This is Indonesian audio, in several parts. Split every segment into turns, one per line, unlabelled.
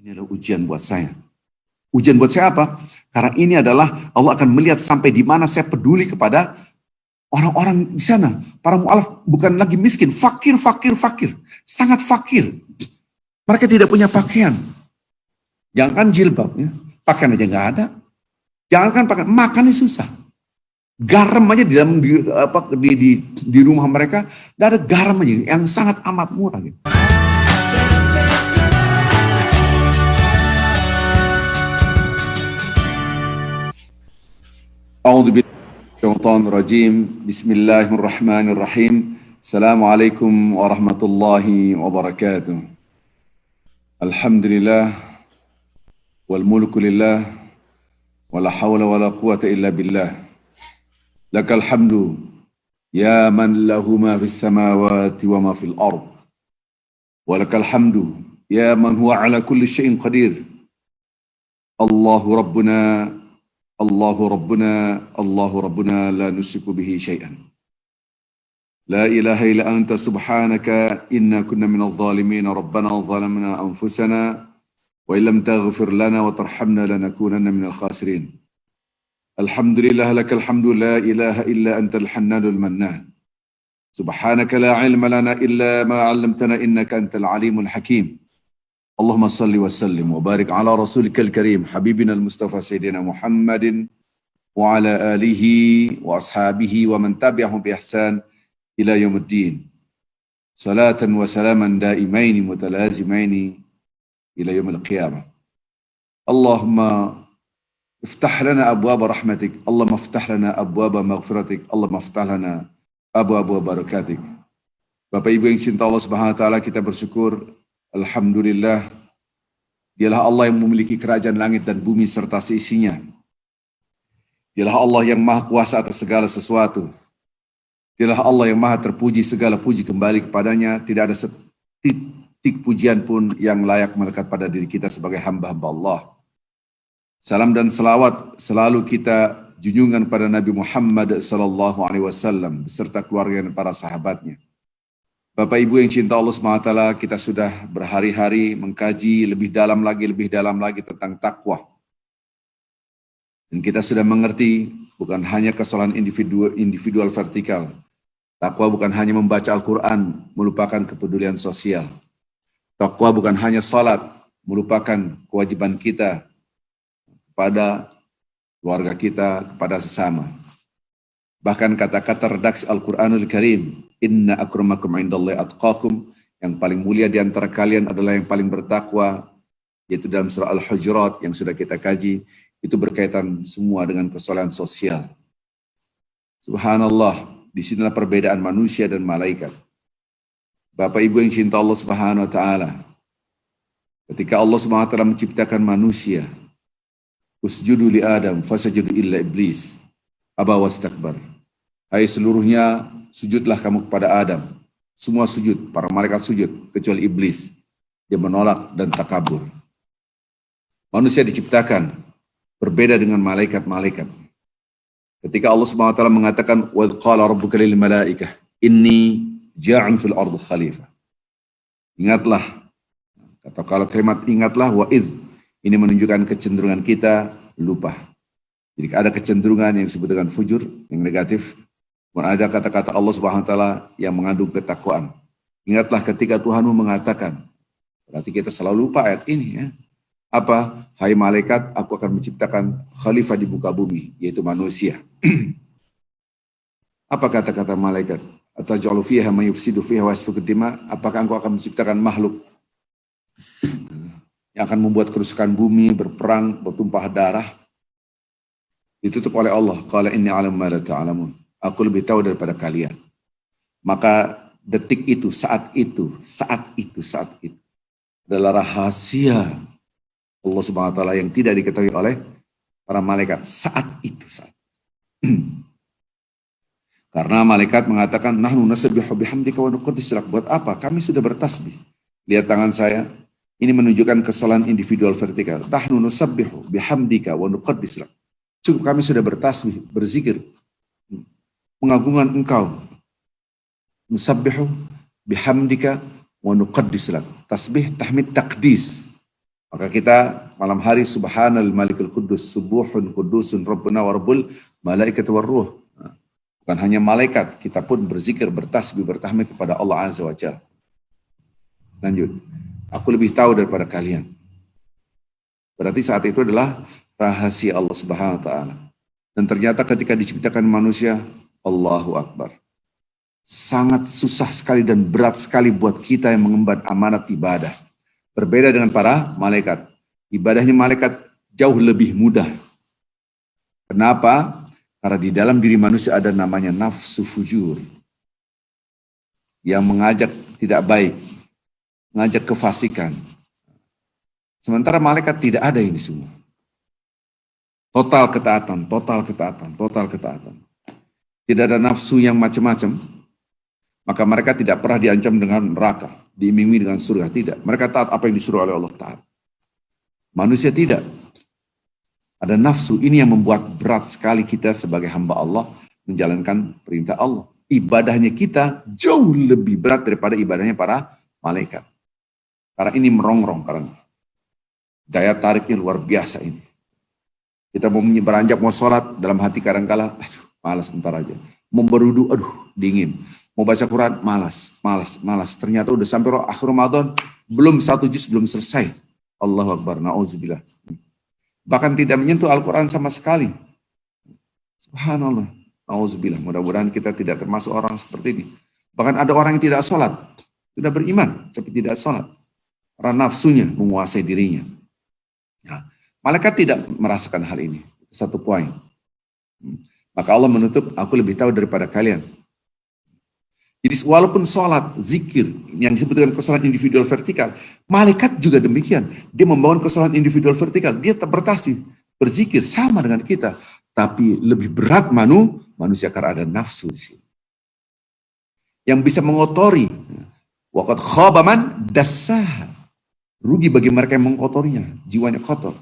Ini adalah ujian buat saya. Ujian buat saya apa? Karena ini adalah Allah akan melihat sampai di mana saya peduli kepada orang-orang di sana. Para mu'alaf bukan lagi miskin, fakir. Sangat fakir. Mereka tidak punya pakaian. Jangankan jilbab, ya. Pakaian aja nggak ada. Jangankan pakaian, makannya susah. Garam aja di dalam di rumah mereka, nggak ada garam aja yang sangat amat murah. Gitu. A'udzubillahiminasyaitonirrajim. Bismillahirrahmanirrahim. Assalamualaikum warahmatullahi wabarakatuh. Alhamdulillah wal mulku lillah wala hawla wala quwata illa billah. Lakal hamdu ya man lahu ma fis samawati wa ma fil ard. Walakal hamdu ya man huwa ala kulli syai'in qadir. Allahu rabbuna Allahu Rabbuna la nusyriku bihi syai'an. La ilaha illa anta subhanaka inna kunna minadh dhalimin. Rabbana zalamna anfusana wa illam taghfir lana wa tarhamna lanakunanna minal khasirin. Alhamdulillah lakal hamdu la ilaha illa antal hannanul mannan. Subhanaka la ilma lana illa ma 'allamtana innaka antal alimul hakim. Allahumma salli wa sallim wa barik ala rasulikal karim habibina al-mustafa sayyidina Muhammadin wa ala alihi wa ashabihi wa man tabi'ahum bi ihsan ila yaumiddin. Salatan wa salaman daimaini mutalazimaini ila yaumil qiyamah. Allahumma iftah lana abwaaba rahmatik, Allahumma iftah lana abwaaba maghfiratik, Allahumma iftah lana abwaaba barakatik. Bapak Ibu yang cinta Allah Subhanahu wa taala, kita bersyukur. Alhamdulillah, dialah Allah yang memiliki kerajaan langit dan bumi serta seisinya. Dialah Allah yang maha kuasa atas segala sesuatu. Dialah Allah yang maha terpuji, segala puji kembali kepadanya. Tidak ada setitik pujian pun yang layak melekat pada diri kita sebagai hamba-hamba Allah. Salam dan selawat selalu kita junjungan pada Nabi Muhammad SAW beserta keluarga dan para sahabatnya. Bapak Ibu yang cinta Allah SWT, kita sudah berhari-hari mengkaji lebih dalam lagi tentang takwa. Dan kita sudah mengerti bukan hanya kesalahan individual vertikal. Takwa bukan hanya membaca Al-Quran, melupakan kepedulian sosial. Takwa bukan hanya salat, melupakan kewajiban kita kepada keluarga kita, kepada sesama. Bahkan kata-kata redaksi Al-Quranul Karim, inna akramakum indallahi atqakum, yang paling mulia di antara kalian adalah yang paling bertakwa, yaitu dalam surah Al-Hujurat yang sudah kita kaji, itu berkaitan semua dengan kesalahan sosial. Subhanallah, disinilah perbedaan manusia dan malaikat. Bapak Ibu yang cinta Allah Subhanahu wa taala, ketika Allah Subhanahu wa taala menciptakan manusia, usjudu li Adam fasjudu illa iblis aba wastakbar. Hai seluruhnya, sujudlah kamu kepada Adam. Semua sujud, para malaikat sujud, kecuali iblis. Dia menolak dan takabur. Manusia diciptakan berbeda dengan malaikat-malaikat. Ketika Allah SWT mengatakan, wa qala rabbuka lil malaikah inni ja'un fil ardi khalifah. Ingatlah, kata kalau kalimat ingatlah, wa idh, ini menunjukkan kecenderungan kita lupa. Jadi ada kecenderungan yang disebut dengan fujur, yang negatif. Ada kata-kata Allah Subhanahu wa taala yang mengandung ketakwaan. Ingatlah ketika Tuhanmu mengatakan, berarti kita selalu lupa ayat ini ya. Apa? Hai malaikat, aku akan menciptakan khalifah di muka bumi, yaitu manusia. Apa kata-kata malaikat? Ataj'alu fiha may yufsidu fiha wa yasfiku dima? Apakah engkau akan menciptakan makhluk yang akan membuat kerusakan bumi, berperang, bertumpah darah? Ditutup oleh Allah. Qala inni a'lamu ma la ta'lamun. Aku lebih tahu daripada kalian. Maka detik itu, saat itu adalah rahasia Allah Subhanahu wa taala yang tidak diketahui oleh para malaikat saat itu. Karena malaikat mengatakan, nahnu nasabbihu bihamdika wa nuqaddis lak. Buat apa? Kami sudah bertasbih. Lihat tangan saya. Ini menunjukkan kesalahan individual vertikal. Nahnu nusabbihu bihamdika wa nuqaddis lak. Cukup kami sudah bertasbih, berzikir, pengagungan engkau. Nusabbihu bihamdika wa nuqaddis lak. Tasbih, tahmid, takdis. Maka kita malam hari subhanal malikul kudus, subuhun kudusun rabbuna wa rabbul malaikat warruh. Bukan hanya malaikat, kita pun berzikir, bertasbih, bertahmid kepada Allah Azza wa Jalla. Lanjut. Aku lebih tahu daripada kalian. Berarti saat itu adalah rahasia Allah Subhanahu wa taala. Dan ternyata ketika diciptakan manusia, Allahu Akbar. Sangat susah sekali dan berat sekali buat kita yang mengemban amanat ibadah. Berbeda dengan para malaikat. Ibadahnya malaikat jauh lebih mudah. Kenapa? Karena di dalam diri manusia ada namanya nafsu fujur. Yang mengajak tidak baik. Mengajak kefasikan. Sementara malaikat tidak ada ini semua. Total ketaatan, total ketaatan, total ketaatan. Tidak ada nafsu yang macam-macam. Maka mereka tidak pernah diancam dengan neraka. Diiming-imingi dengan surga. Tidak. Mereka taat apa yang disuruh oleh Allah Ta'ala. Manusia tidak. Ada nafsu, ini yang membuat berat sekali kita sebagai hamba Allah menjalankan perintah Allah. Ibadahnya kita jauh lebih berat daripada ibadahnya para malaikat. Karena ini merongrong, karena daya tariknya luar biasa ini. Kita mau beranjak, mau sholat, dalam hati kadang-kala, aduh, malas ntar aja. Mau berudu, aduh, dingin. Mau baca Quran, malas. Ternyata udah sampai akhir Ramadan, belum satu juz, belum selesai. Allahu Akbar, na'udzubillah. Bahkan tidak menyentuh Al-Quran sama sekali. Subhanallah. Na'udzubillah. Mudah-mudahan kita tidak termasuk orang seperti ini. Bahkan ada orang yang tidak sholat. Sudah beriman, tapi tidak sholat. Karena nafsunya menguasai dirinya. Ya. Malaikat tidak merasakan hal ini. Satu poin. Maka Allah menutup, aku lebih tahu daripada kalian. Jadi walaupun sholat, zikir, yang disebut dengan kesalahan individual vertikal, malaikat juga demikian. Dia membangun kesalahan individual vertikal. Dia bertasbih, berzikir, sama dengan kita. Tapi lebih berat manusia karena ada nafsu di sini. Yang bisa mengotori. Waqad khaba man dassaha. Rugi bagi mereka yang mengotorinya. Jiwanya kotor.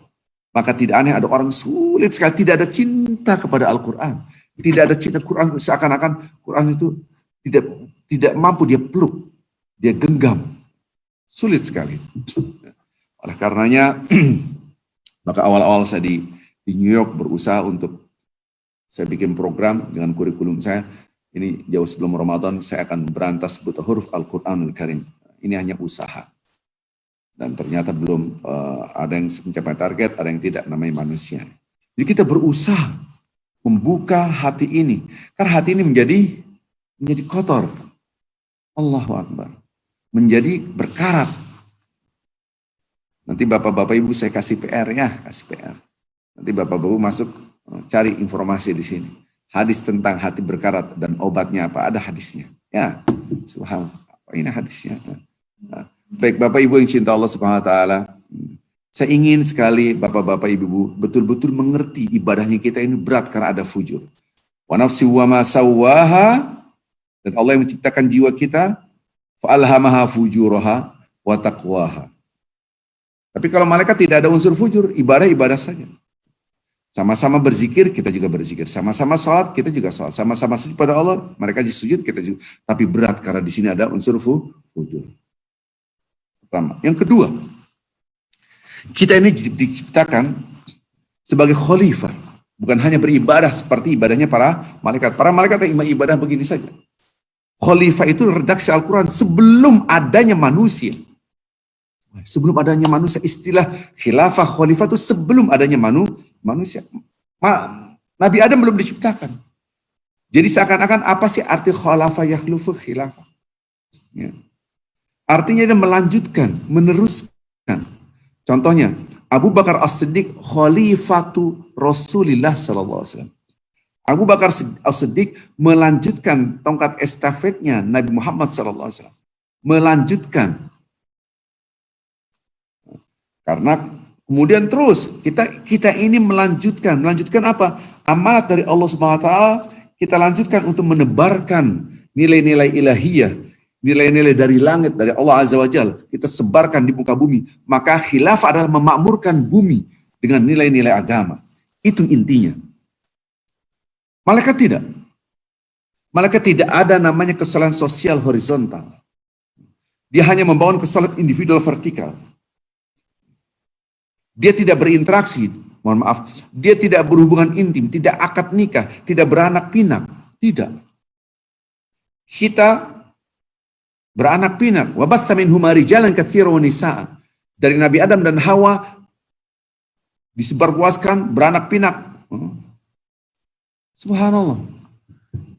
Maka tidak aneh ada orang sulit sekali. Tidak ada cinta kepada Al-Quran. Tidak ada cinta Quran. Seakan-akan Quran itu tidak mampu dia peluk, dia genggam, sulit sekali. Oleh karenanya, maka awal-awal saya di New York berusaha untuk saya bikin program dengan kurikulum saya. Ini jauh sebelum Ramadan saya akan berantas buta huruf Al-Quranul Karim. Ini hanya usaha. Dan ternyata belum ada yang mencapai target, ada yang tidak, namanya manusia. Jadi kita berusaha membuka hati ini, karena hati ini menjadi kotor. Allahu Akbar. Menjadi berkarat. Nanti bapak-bapak ibu saya kasih PR ya, kasih PR. Nanti bapak-bapak masuk cari informasi di sini. Hadis tentang hati berkarat dan obatnya apa, ada hadisnya. Ya, subhanallah. Ini hadisnya. Nah, baik bapak ibu yang cinta Allah Subhanahu wa taala. Saya ingin sekali bapak-bapak ibu betul-betul mengerti ibadahnya kita ini berat karena ada fujur. Wa nafsi wa ma sawwaha. Dan Allah yang menciptakan jiwa kita, fa'alhamaha fujuraha wa taqwaha. Tapi kalau malaikat tidak ada unsur fujur, ibadah saja. Sama-sama berzikir, kita juga berzikir. Sama-sama sholat, kita juga sholat. Sama-sama sujud pada Allah, mereka juga sujud, kita juga. Tapi berat karena di sini ada unsur fujur. Pertama. Yang kedua, kita ini diciptakan sebagai khalifah. Bukan hanya beribadah seperti ibadahnya para malaikat. Para malaikat yang ibadah begini saja. Khalifah itu redaksi Al-Quran sebelum adanya manusia. Sebelum adanya manusia, istilah khilafah, khalifah itu sebelum adanya manusia. Nabi Adam belum diciptakan. Jadi seakan-akan apa sih arti khalafah yakhlufu khilafah? Ya. Artinya dia melanjutkan, meneruskan. Contohnya, Abu Bakar As-Siddiq khalifatu Rasulillah sallallahu alaihi wasallam. Abu Bakar As-Siddiq melanjutkan tongkat estafetnya Nabi Muhammad SAW. Melanjutkan. Karena kemudian terus kita ini melanjutkan. Melanjutkan apa? Amanat dari Allah SWT kita lanjutkan untuk menebarkan nilai-nilai ilahiyah. Nilai-nilai dari langit, dari Allah Azza wa Jalla. Kita sebarkan di muka bumi. Maka khilafah adalah memakmurkan bumi dengan nilai-nilai agama. Itu intinya. Malaikat tidak. Malaikat tidak ada namanya kesalahan sosial horizontal. Dia hanya membangun kesalahan individual vertikal. Dia tidak berinteraksi, mohon maaf, dia tidak berhubungan intim, tidak akad nikah, tidak beranak pinak, tidak. Kita beranak pinak, wa batha minhuma rijalan katsiran wa nisaa. Dari Nabi Adam dan Hawa disebarluaskan beranak pinak. Subhanallah.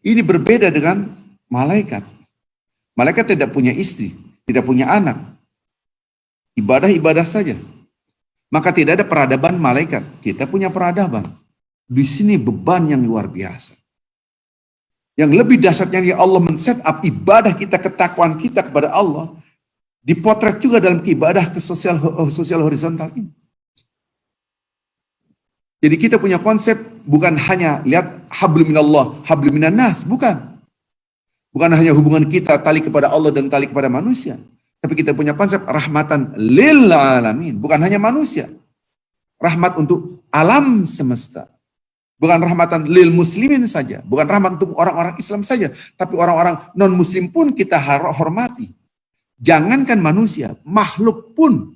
Ini berbeda dengan malaikat. Malaikat tidak punya istri, tidak punya anak. Ibadah-ibadah saja. Maka tidak ada peradaban malaikat. Kita punya peradaban. Di sini beban yang luar biasa. Yang lebih dahsyatnya Allah men-set up ibadah kita, ketakwaan kita kepada Allah, dipotret juga dalam ibadah ke sosial horizontal ini. Jadi kita punya konsep bukan hanya lihat hablum minallah, hablum minan nas, bukan. Bukan hanya hubungan kita tali kepada Allah dan tali kepada manusia, tapi kita punya konsep rahmatan lil alamin, bukan hanya manusia. Rahmat untuk alam semesta. Bukan rahmatan lil muslimin saja, bukan rahmat untuk orang-orang Islam saja, tapi orang-orang non-muslim pun kita hormati. Jangankan manusia, makhluk pun.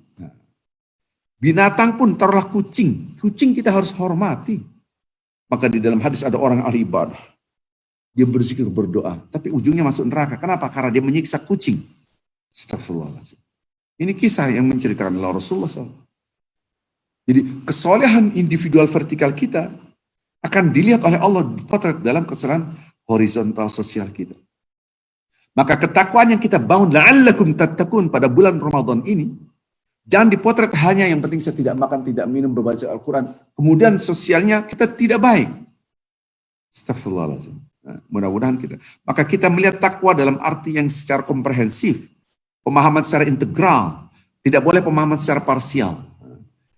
Binatang pun, taruhlah kucing. Kucing kita harus hormati. Maka di dalam hadis ada orang ahli ibadah. Dia berzikir, berdoa. Tapi ujungnya masuk neraka. Kenapa? Karena dia menyiksa kucing. Astagfirullahaladzim. Ini kisah yang menceritakan Rasulullah SAW. Jadi kesolehan individual vertikal kita akan dilihat oleh Allah dipotret dalam kesalahan horizontal sosial kita. Maka ketakwaan yang kita bangun la'allakum tattaqun pada bulan Ramadan ini, jangan dipotret hanya yang penting saya tidak makan, tidak minum, berbaca Al-Quran. Kemudian sosialnya kita tidak baik. Astagfirullahaladzim. Nah, mudah-mudahan kita. Maka kita melihat takwa dalam arti yang secara komprehensif. Pemahaman secara integral. Tidak boleh pemahaman secara parsial.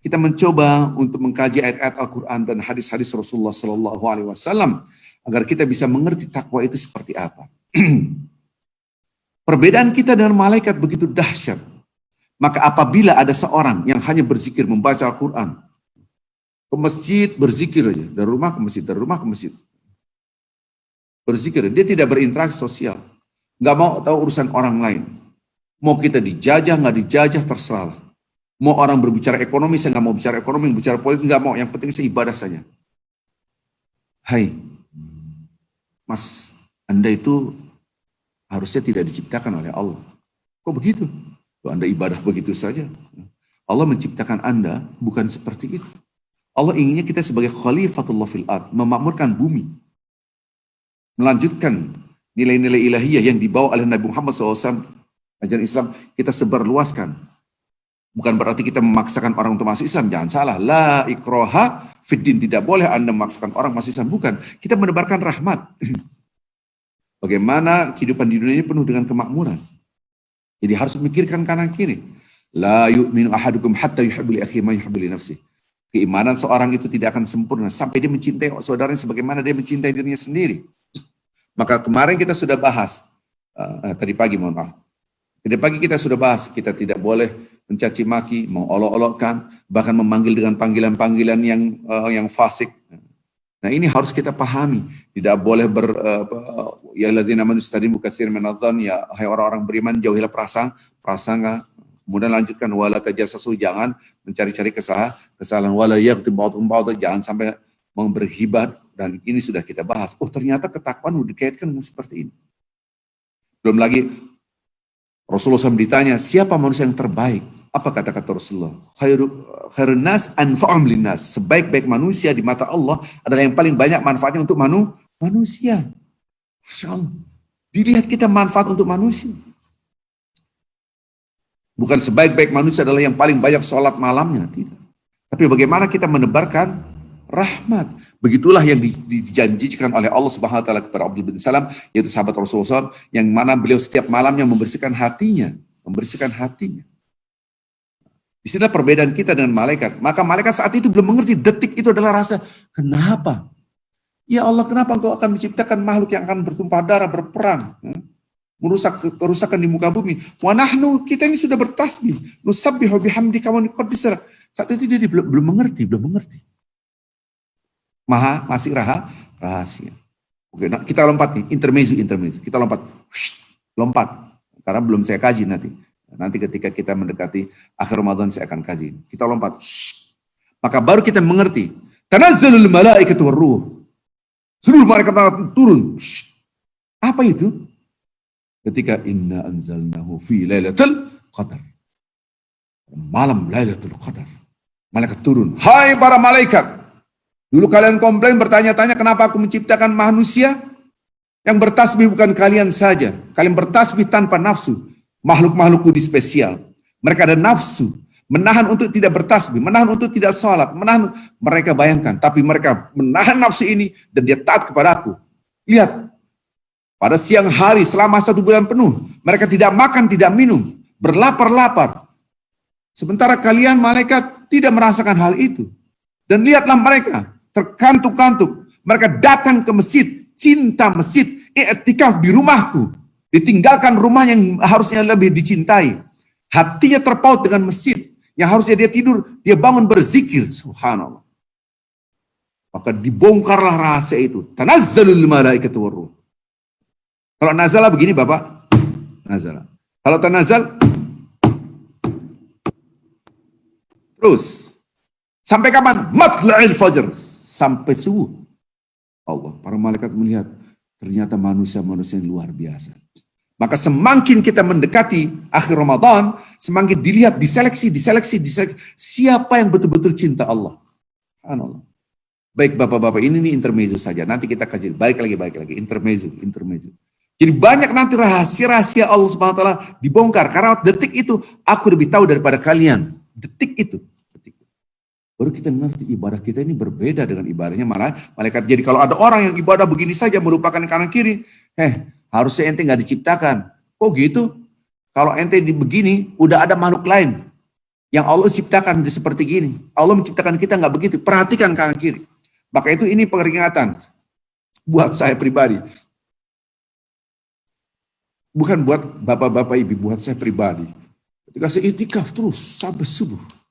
Kita mencoba untuk mengkaji ayat-ayat Al-Quran dan hadis-hadis Rasulullah SAW agar kita bisa mengerti takwa itu seperti apa. Perbedaan kita dengan malaikat begitu dahsyat. Maka apabila ada seorang yang hanya berzikir, membaca Al-Quran, ke masjid berzikir aja, dari rumah ke masjid, dari rumah ke masjid. Berzikir, dia tidak berinteraksi sosial. Nggak mau tahu urusan orang lain. Mau kita dijajah, nggak dijajah, terserah. Mau orang berbicara ekonomi, saya nggak mau bicara ekonomi, bicara politik, nggak mau. Yang penting saya ibadah saja. Hai, Mas, Anda itu harusnya tidak diciptakan oleh Allah. Kok begitu? Anda ibadah begitu saja. Allah menciptakan Anda bukan seperti itu. Allah inginnya kita sebagai khalifatullah fil ard, memakmurkan bumi. Melanjutkan nilai-nilai ilahiyah yang dibawa oleh Nabi Muhammad SAW, ajaran Islam, kita sebarluaskan. Bukan berarti kita memaksakan orang untuk masuk Islam, jangan salah. La ikraha fiddin, tidak boleh Anda memaksakan orang masuk Islam, bukan. Kita menebarkan rahmat. Bagaimana kehidupan di dunia ini penuh dengan kemakmuran. Jadi harus memikirkan kanan kiri. La yu'minu ahadukum hatta yuhibbu li akhihi ma yuhibbu li nafsihi. Keimanan seorang itu tidak akan sempurna sampai dia mencintai saudaranya sebagaimana dia mencintai dirinya sendiri. Maka kemarin kita sudah bahas, tadi pagi mohon maaf. Tadi pagi kita sudah bahas, kita tidak boleh mencaci maki, mengolok-olokkan, bahkan memanggil dengan panggilan-panggilan yang fasik. Nah ini harus kita pahami. Tidak boleh ya ladzina amanu istadimu katsiran minadh-dhann, ya hai orang-orang beriman jauhilah prasangka. Kemudian lanjutkan wala tajassasu, jangan mencari-cari kesalahan, wala yaghtab ba'dhum ba'dha, jangan sampai berghibat, dan ini sudah kita bahas. Oh ternyata ketakwaan dikaitkan dengan seperti ini. Belum lagi Rasulullah SAW ditanya, siapa manusia yang terbaik? Apa kata-kata Rasulullah? Khairun nas anfa'um linnas. Sebaik-baik manusia di mata Allah adalah yang paling banyak manfaatnya untuk manusia. Masya Allah. Dilihat kita manfaat untuk manusia. Bukan sebaik-baik manusia adalah yang paling banyak sholat malamnya. Tidak. Tapi bagaimana kita menebarkan rahmat. Begitulah yang dijanjikan oleh Allah Subhanahu wa taala kepada Abdullah bin Salam, yaitu sahabat Rasulullah SAW, yang mana beliau setiap malamnya membersihkan hatinya. Di sini perbedaan kita dengan malaikat. Maka malaikat saat itu belum mengerti, detik itu adalah rasa, kenapa? Ya Allah, kenapa engkau akan menciptakan makhluk yang akan bertumpah darah, berperang, merusak kerusakan di muka bumi. Wa nahnu, kita ini sudah bertasbih. Nusabbihu bihamdika wa nuqaddis lak. Saat itu dia belum mengerti. Masih rahasia. Oke, nah kita lompat nih, intermezzo. Kita lompat. Karena belum saya kaji nanti. Nanti ketika kita mendekati akhir Ramadan saya akan kaji. Kita lompat. Maka baru kita mengerti. Tanazzalul malaikatu warruh. Seluruh malaikat turun. Apa itu? Ketika inna anzalnahu fi lailatul qadar. Malam Lailatul Qadar. Malaikat turun. Hai para malaikat. Dulu kalian komplain bertanya-tanya kenapa aku menciptakan manusia. Yang bertasbih bukan kalian saja. Kalian bertasbih tanpa nafsu. Makhluk-makhlukku di spesial. Mereka ada nafsu. Menahan untuk tidak bertasbih. Menahan untuk tidak sholat. Menahan. Mereka bayangkan. Tapi mereka menahan nafsu ini. Dan dia taat kepada aku. Lihat. Pada siang hari selama 1 bulan penuh. Mereka tidak makan, tidak minum. Berlapar-lapar. Sementara kalian malaikat tidak merasakan hal itu. Dan lihatlah mereka. Terkantuk-kantuk. Mereka datang ke masjid. Cinta masjid, i'tikaf di rumahku. Ditinggalkan rumah yang harusnya lebih dicintai. Hatinya terpaut dengan masjid. Yang harusnya dia tidur, dia bangun berzikir. Subhanallah. Maka dibongkarlah rahasia itu. Tanazzalul malaikatu warruh. Kalau nazala begini Bapak. Nazala. Kalau tanazal. Terus. Sampai kapan? Matla'il fajr. Sampai subuh. Allah, para malaikat melihat ternyata manusia-manusia yang luar biasa. Maka semakin kita mendekati akhir Ramadan, semakin dilihat, diseleksi. Siapa yang betul-betul cinta Allah. Subhanallah. Baik Bapak-Bapak, ini intermezzo saja. Nanti kita kaji. Balik lagi. Intermezzo. Jadi banyak nanti rahasia-rahasia Allah Subhanahu wa taala dibongkar. Karena detik itu aku lebih tahu daripada kalian. Detik itu. Baru kita ngerti ibadah kita ini berbeda dengan ibadahnya malah malaikat. Jadi kalau ada orang yang ibadah begini saja merupakan kanan kiri, harusnya ente nggak diciptakan. Oh gitu? Kalau ente begini, udah ada makhluk lain yang Allah ciptakan seperti gini. Allah menciptakan kita nggak begitu. Perhatikan kanan kiri. Maka itu ini peringatan buat saya pribadi. Bukan buat bapak-bapak ibu, buat saya pribadi. Ketika saya itikaf terus sampai subuh.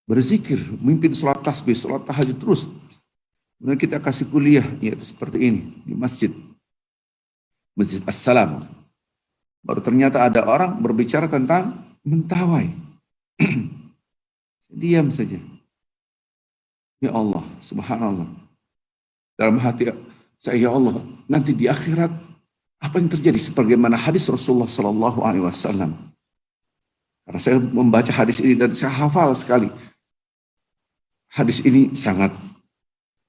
Berzikir, memimpin sholat tasbih, sholat tahajud terus. Kemudian kita kasih kuliah, yaitu seperti ini, di masjid. Masjid As-Salam. Baru ternyata ada orang berbicara tentang mentawai. Diam saja. Ya Allah, subhanallah. Dalam hati saya, ya Allah, nanti di akhirat, apa yang terjadi? Sebagaimana hadis Rasulullah SAW. Karena saya membaca hadis ini dan saya hafal sekali. Hadis ini sangat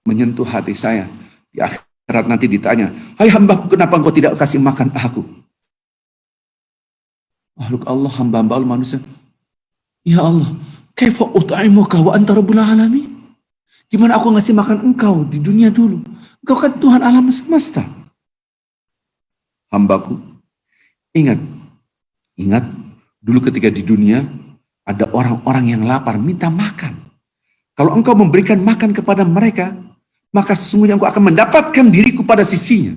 menyentuh hati saya. Di akhirat nanti ditanya, hai hambaku, kenapa engkau tidak kasih makan aku? Makhluk Allah, hamba-hamba Allah manusia. Ya Allah, kaifa ut'imuka wa anta rabbul alamin? Gimana aku ngasih makan engkau di dunia dulu? Engkau kan Tuhan alam semesta. Hambaku, ingat. Dulu ketika di dunia, ada orang-orang yang lapar, minta makan. Kalau engkau memberikan makan kepada mereka, maka sesungguhnya engkau akan mendapatkan diriku pada sisinya.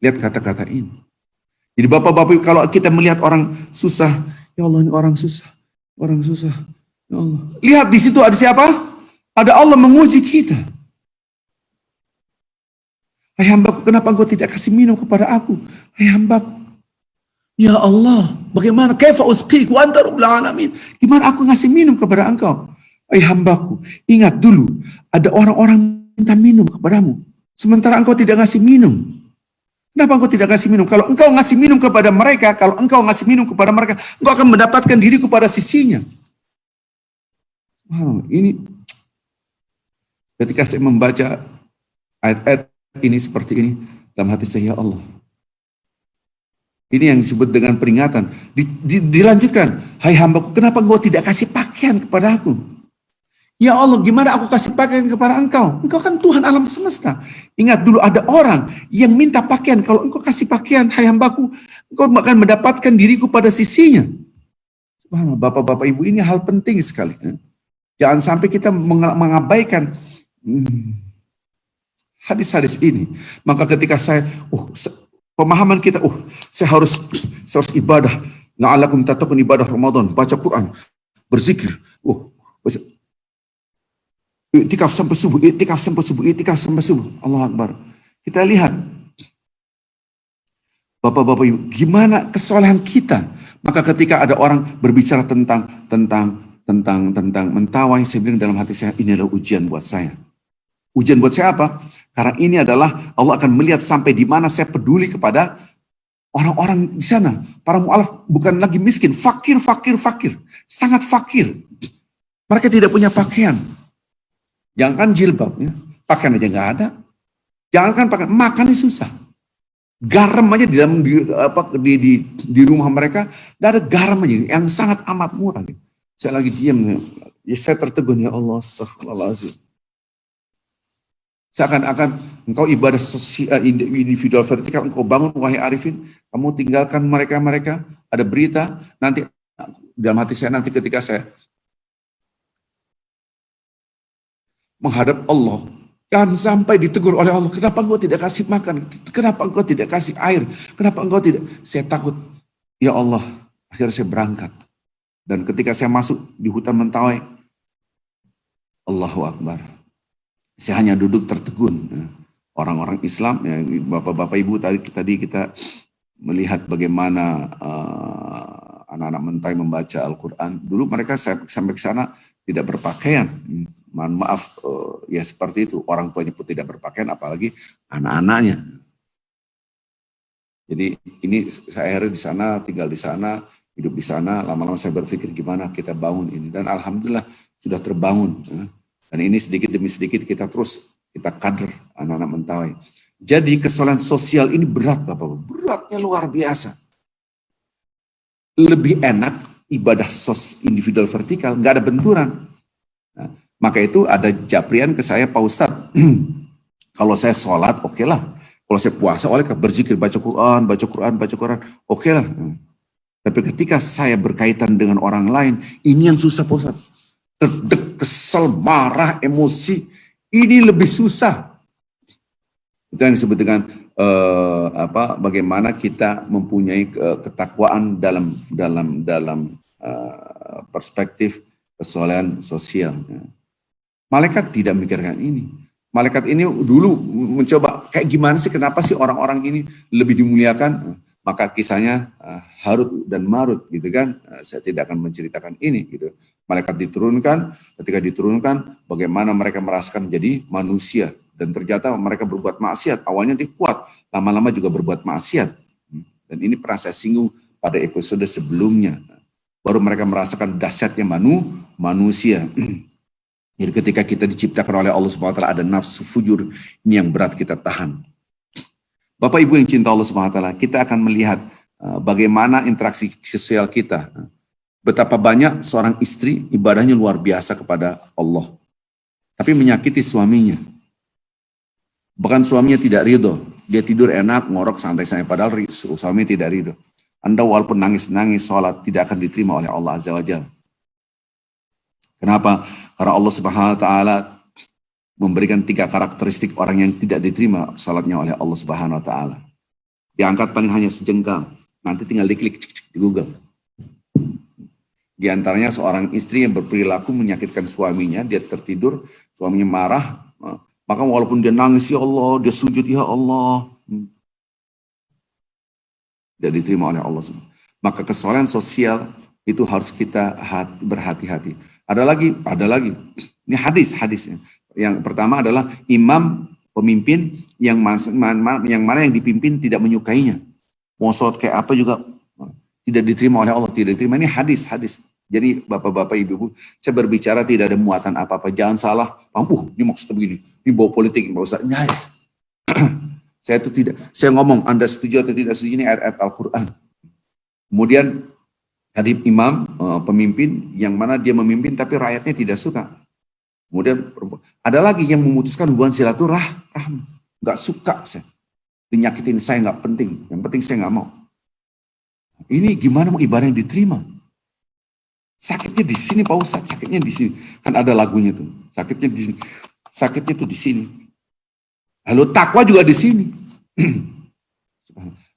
Lihat kata-kata ini. Jadi Bapak-Bapak, kalau kita melihat orang susah, ya Allah ini orang susah. Ya Allah. Lihat di situ ada siapa? Ada Allah menguji kita. Hai hambaku, kenapa engkau tidak kasih minum kepada aku? Hai hambaku. Ya Allah, bagaimana? Kaifa usqiku wa anta rabbul alamin? Gimana aku ngasih minum kepada engkau? Hambaku, ingat dulu ada orang-orang minta minum kepadamu, sementara engkau tidak ngasih minum. Kenapa engkau tidak ngasih minum? Kalau engkau ngasih minum kepada mereka, engkau akan mendapatkan diriku pada sisinya. Wow, ini ketika saya membaca ayat-ayat ini seperti ini dalam hati saya, ya Allah. Ini yang disebut dengan peringatan. Dilanjutkan, hai hambaku, kenapa engkau tidak kasih pakaian kepada aku? Ya Allah, gimana aku kasih pakaian kepada engkau? Engkau kan Tuhan alam semesta. Ingat dulu ada orang yang minta pakaian. Kalau engkau kasih pakaian, hai hambaku, engkau akan mendapatkan diriku pada sisinya. Subhanallah, Bapak-Bapak Ibu, ini hal penting sekali. Jangan sampai kita mengabaikan hadis-hadis ini. Maka ketika saya, pemahaman kita, saya harus ibadah. La'alakum tattaqun, ibadah Ramadan, baca Quran, berzikir. Iktikaf sampai subuh. Allahu Akbar. Kita lihat. Bapak-bapak Ibu, gimana kesolehan kita? Maka ketika ada orang berbicara tentang mentawai, saya bilang dalam hati saya, ini adalah ujian buat saya. Ujian buat saya apa? Karena ini adalah Allah akan melihat sampai di mana saya peduli kepada orang-orang di sana. Para mu'alaf bukan lagi miskin, fakir, sangat fakir. Mereka tidak punya pakaian. Jangankan jilbab, ya. Pakaian aja nggak ada. Jangankan pakaian, makannya susah. Garam aja di dalam di rumah mereka, tidak ada garam aja yang sangat amat murah. Saya lagi diam, ya saya tertegun, ya Allah, astagfirullahaladzim. Seakan-akan engkau ibadah sosial, individual vertikal, engkau bangun, wahai Arifin, kamu tinggalkan mereka, ada berita, nanti dalam hati saya nanti ketika saya menghadap Allah, jangan sampai ditegur oleh Allah, kenapa engkau tidak kasih makan, kenapa engkau tidak kasih air, kenapa engkau tidak, saya takut, ya Allah, akhirnya saya berangkat. Dan ketika saya masuk di hutan Mentawai, Allahu Akbar, saya hanya duduk tertegun. Orang-orang Islam, ya, bapak-bapak ibu, tadi kita melihat bagaimana anak-anak Mentawai membaca Al-Quran. Dulu mereka sampai ke sana tidak berpakaian. Mohon maaf, ya seperti itu. Orang tuanya pun tidak berpakaian, apalagi anak-anaknya. Jadi ini saya akhirnya di sana, tinggal di sana, hidup di sana. Lama-lama saya berpikir gimana kita bangun ini. Dan alhamdulillah sudah terbangun. Dan ini sedikit demi sedikit kita kader anak-anak Mentawai. Jadi kesolehan sosial ini berat Bapak-Bapak. Beratnya luar biasa. Lebih enak ibadah individual vertikal, nggak ada benturan. Nah, maka itu ada japrian ke saya, Pak Ustadz, kalau saya sholat, oke lah. Kalau saya puasa, oleh berzikir, baca Quran, oke lah. Tapi ketika saya berkaitan dengan orang lain, ini yang susah Pak Ustadz. Terdek, kesel, marah, emosi, ini lebih susah. Itu yang disebut dengan bagaimana kita mempunyai ketakwaan dalam perspektif kesolehan sosial. Malaikat tidak memikirkan ini. Malaikat ini dulu mencoba kayak gimana sih, kenapa sih orang-orang ini lebih dimuliakan? Maka kisahnya Harut dan Marut gitu kan. Saya tidak akan menceritakan ini gitu. Malaikat diturunkan, ketika diturunkan bagaimana mereka merasakan menjadi manusia. Dan ternyata mereka berbuat maksiat, awalnya dia kuat, lama-lama juga berbuat maksiat. Dan ini pernah saya singgung pada episode sebelumnya. Baru mereka merasakan dahsyatnya manusia. Jadi ketika kita diciptakan oleh Allah SWT ada nafsu fujur, ini yang berat kita tahan. Bapak Ibu yang cinta Allah SWT, kita akan melihat bagaimana interaksi sosial kita. Betapa banyak seorang istri ibadahnya luar biasa kepada Allah, tapi menyakiti suaminya. Bahkan suaminya tidak ridho, dia tidur enak, ngorok santai-santai, padahal suami tidak ridho. Anda walaupun nangis-nangis sholat tidak akan diterima oleh Allah Azza wa Jalla. Kenapa? Karena Allah Subhanahu wa Ta'ala memberikan 3 karakteristik orang yang tidak diterima sholatnya oleh Allah Subhanahu wa Ta'ala. Diangkat paling hanya sejengkal, nanti tinggal diklik di Google. Di antaranya seorang istri yang berperilaku menyakitkan suaminya, dia tertidur, suaminya marah, maka walaupun dia nangis, ya Allah, dia sujud, ya Allah, tidak diterima oleh Allah. Maka kesolehan sosial itu harus kita berhati-hati. Ada lagi. Ini hadisnya. Yang pertama adalah imam pemimpin yang mana yang dipimpin tidak menyukainya. Mau sholat kayak apa juga tidak diterima oleh Allah, tidak diterima. Ini hadis. Jadi bapak-bapak, ibu-ibu, saya berbicara tidak ada muatan apa-apa. Jangan salah, ini maksudnya begini, ini bawa politik, Pak Ustaz. Guys, saya itu tidak. Saya ngomong, Anda setuju atau tidak setuju, ini ayat Al-Quran. Kemudian tadi imam, pemimpin, yang mana dia memimpin tapi rakyatnya tidak suka. Kemudian ada lagi yang memutuskan hubungan silaturahmi. Nggak suka saya. Dinyakitin saya nggak penting, yang penting saya nggak mau. Ini gimana mau ibadah yang diterima? Sakitnya di sini Pak Ustadz, sakitnya di sini. Kan ada lagunya tuh, sakitnya di sini. Sakitnya tuh di sini. Lalu takwa juga di sini.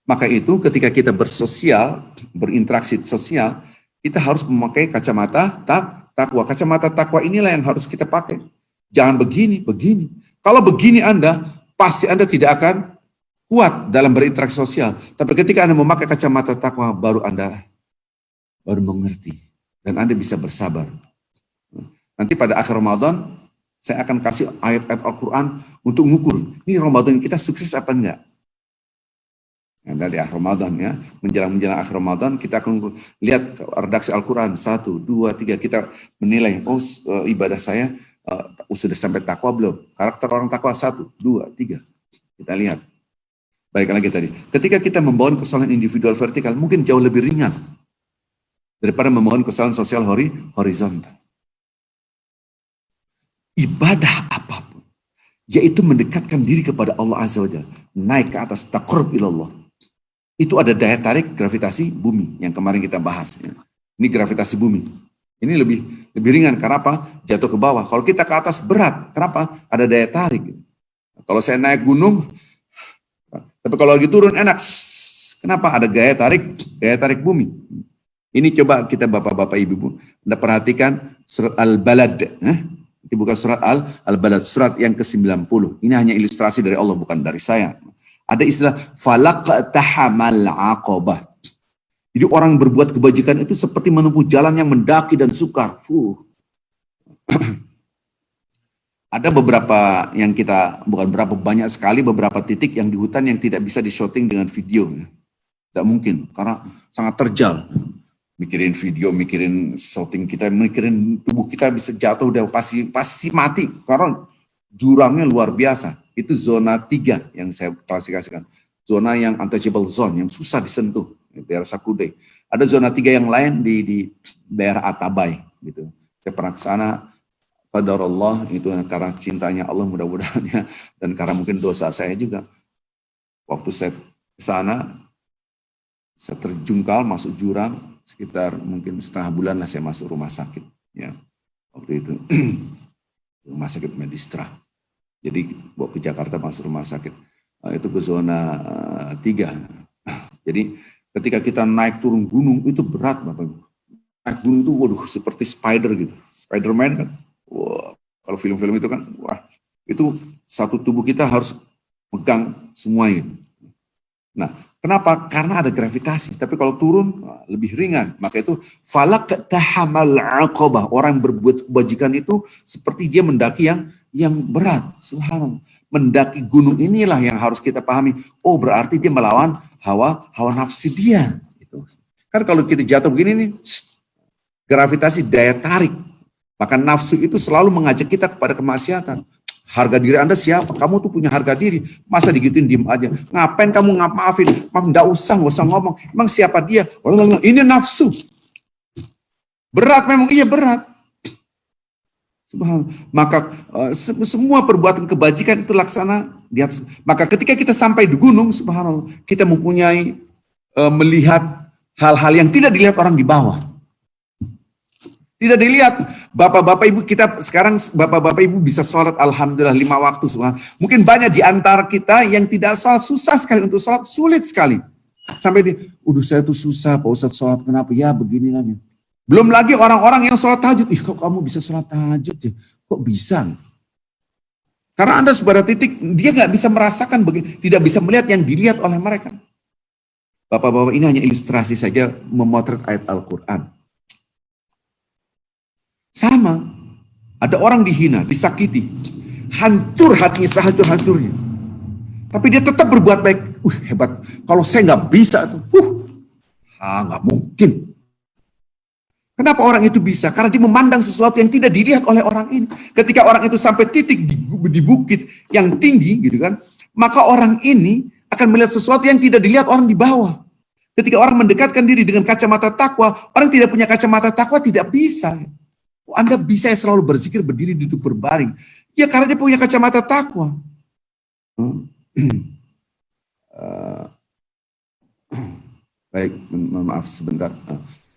Maka itu ketika kita bersosial, berinteraksi sosial, kita harus memakai kacamata takwa. Kacamata takwa inilah yang harus kita pakai. Jangan begini. Kalau begini Anda, pasti Anda tidak akan kuat dalam berinteraksi sosial. Tapi ketika Anda memakai kacamata takwa, baru Anda mengerti. Dan Anda bisa bersabar. Nanti pada akhir Ramadan, saya akan kasih ayat-ayat Al-Quran untuk mengukur. Ini Ramadan kita sukses apa enggak? Nah, dari akhir Ramadan ya, menjelang akhir Ramadan kita akan lihat redaksi Al-Quran 1, 2, 3 kita menilai ibadah saya sudah sampai takwa belum? Karakter orang takwa 1, 2, 3 kita lihat. Balik lagi tadi, ketika kita membangun kesalahan individual vertikal mungkin jauh lebih ringan daripada membangun kesalahan sosial horizontal. Ibadah apapun, yaitu mendekatkan diri kepada Allah Azza wa Jalla, naik ke atas, taqarrub ilallah. Itu ada daya tarik gravitasi bumi yang kemarin kita bahas. Ya. Ini gravitasi bumi. Ini lebih ringan. Kenapa? Jatuh ke bawah. Kalau kita ke atas berat. Kenapa? Ada daya tarik. Kalau saya naik gunung, tapi kalau lagi turun enak. Kenapa? Ada daya tarik bumi. Ini coba kita bapak-bapak ibu-ibu, Anda perhatikan surat Al-Balad. Itu bukan surat Al-Balad, surat yang ke-90. Ini hanya ilustrasi dari Allah, bukan dari saya. Ada istilah falaqtahamal aqabah. Jadi orang berbuat kebajikan itu seperti menempuh jalan yang mendaki dan sukar. Ada beberapa yang banyak sekali beberapa titik yang di hutan yang tidak bisa di-shooting dengan video. Tidak mungkin, karena sangat terjal. Mikirin video, mikirin shooting kita, mikirin tubuh kita bisa jatuh, udah pasti mati. Karena jurangnya luar biasa. Itu zona 3 yang saya klasifikasikan. Zona yang untouchable zone, yang susah disentuh. Daerah Sakudai. Ada zona 3 yang lain di daerah Atabai. Gitu. Saya pernah ke sana, qadarullah, itu karena cintanya Allah mudah-mudahan ya. Dan karena mungkin dosa saya juga. Waktu saya ke sana, saya terjungkal masuk jurang, sekitar mungkin setengah bulan lah saya masuk rumah sakit. Ya. Waktu itu, rumah sakit Medistra. Jadi bawa ke Jakarta masuk rumah sakit. Itu ke zona 3. Jadi ketika kita naik turun gunung itu berat Bapak Ibu. Naik gunung itu waduh seperti spider gitu. Spiderman kan. Wah, kalau film-film itu kan wah, itu satu tubuh kita harus pegang semuanya. Nah, kenapa? Karena ada gravitasi. Tapi kalau turun lebih ringan. Maka itu falaqtahamal aqabah. Orang berbuat kebajikan itu seperti dia mendaki yang berat. Subhanallah. Mendaki gunung inilah yang harus kita pahami. Oh, berarti dia melawan hawa nafsu dia. Gitu. Kan kalau kita jatuh begini nih, gravitasi daya tarik. Maka nafsu itu selalu mengajak kita kepada kemaksiatan. Harga diri Anda siapa? Kamu tuh punya harga diri. Masa digituin diem aja? Ngapain kamu maafin? Nggak usah ngomong. Emang siapa dia? Ini nafsu. Berat memang, iya berat. Subhanallah. Maka semua perbuatan kebajikan itu laksana di atas. Maka ketika kita sampai di gunung, subhanallah, kita mempunyai melihat hal-hal yang tidak dilihat orang di bawah. Tidak dilihat. Bapak-bapak ibu kita sekarang, bapak-bapak ibu bisa sholat alhamdulillah 5 waktu. Mungkin banyak di antara kita yang tidak sholat, susah sekali untuk sholat, sulit sekali. Sampai saya tuh susah Pak Ustadz sholat, kenapa? Ya begini lagi. Belum lagi orang-orang yang sholat tahajud. Kok kamu bisa sholat tahajud ya? Kok bisa? Karena Anda pada titik, dia nggak bisa merasakan, tidak bisa melihat yang dilihat oleh mereka. Bapak-bapak ini hanya ilustrasi saja memotret ayat Al-Quran. Sama, ada orang dihina, disakiti, hancur hatinya sehancur-hancurnya. Tapi dia tetap berbuat baik. Hebat. Kalau saya nggak bisa tuh, nggak mungkin. Kenapa orang itu bisa? Karena dia memandang sesuatu yang tidak dilihat oleh orang ini. Ketika orang itu sampai titik di bukit yang tinggi, gitu kan, maka orang ini akan melihat sesuatu yang tidak dilihat orang di bawah. Ketika orang mendekatkan diri dengan kacamata takwa, orang tidak punya kacamata takwa tidak bisa. Anda bisa selalu berzikir berdiri duduk berbaring. Ya karena dia punya kacamata takwa. Baik, maaf sebentar.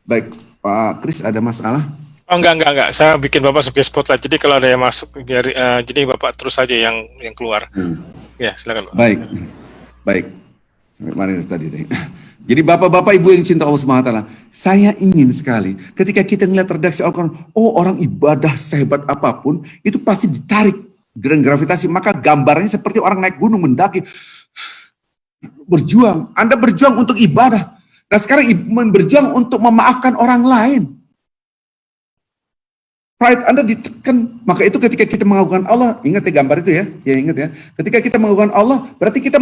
Baik, Pak Kris ada masalah?
Oh enggak. Saya bikin Bapak sebagai spotlight. Jadi kalau ada yang masuk, jadi Bapak terus saja yang keluar. Ya, silakan Pak.
Baik. Sampai mana tadi? Jadi bapak-bapak ibu yang cinta Allah SWT, saya ingin sekali ketika kita melihat redaksi Al-Quran, orang ibadah sehebat apapun, itu pasti ditarik dengan gravitasi, maka gambarnya seperti orang naik gunung mendaki. Berjuang. Anda berjuang untuk ibadah. Nah sekarang berjuang untuk memaafkan orang lain. Pride Anda ditekan. Maka itu ketika kita mengagungkan Allah, ingat ya gambar itu ya, ingat ya. Ketika kita mengagungkan Allah, berarti kita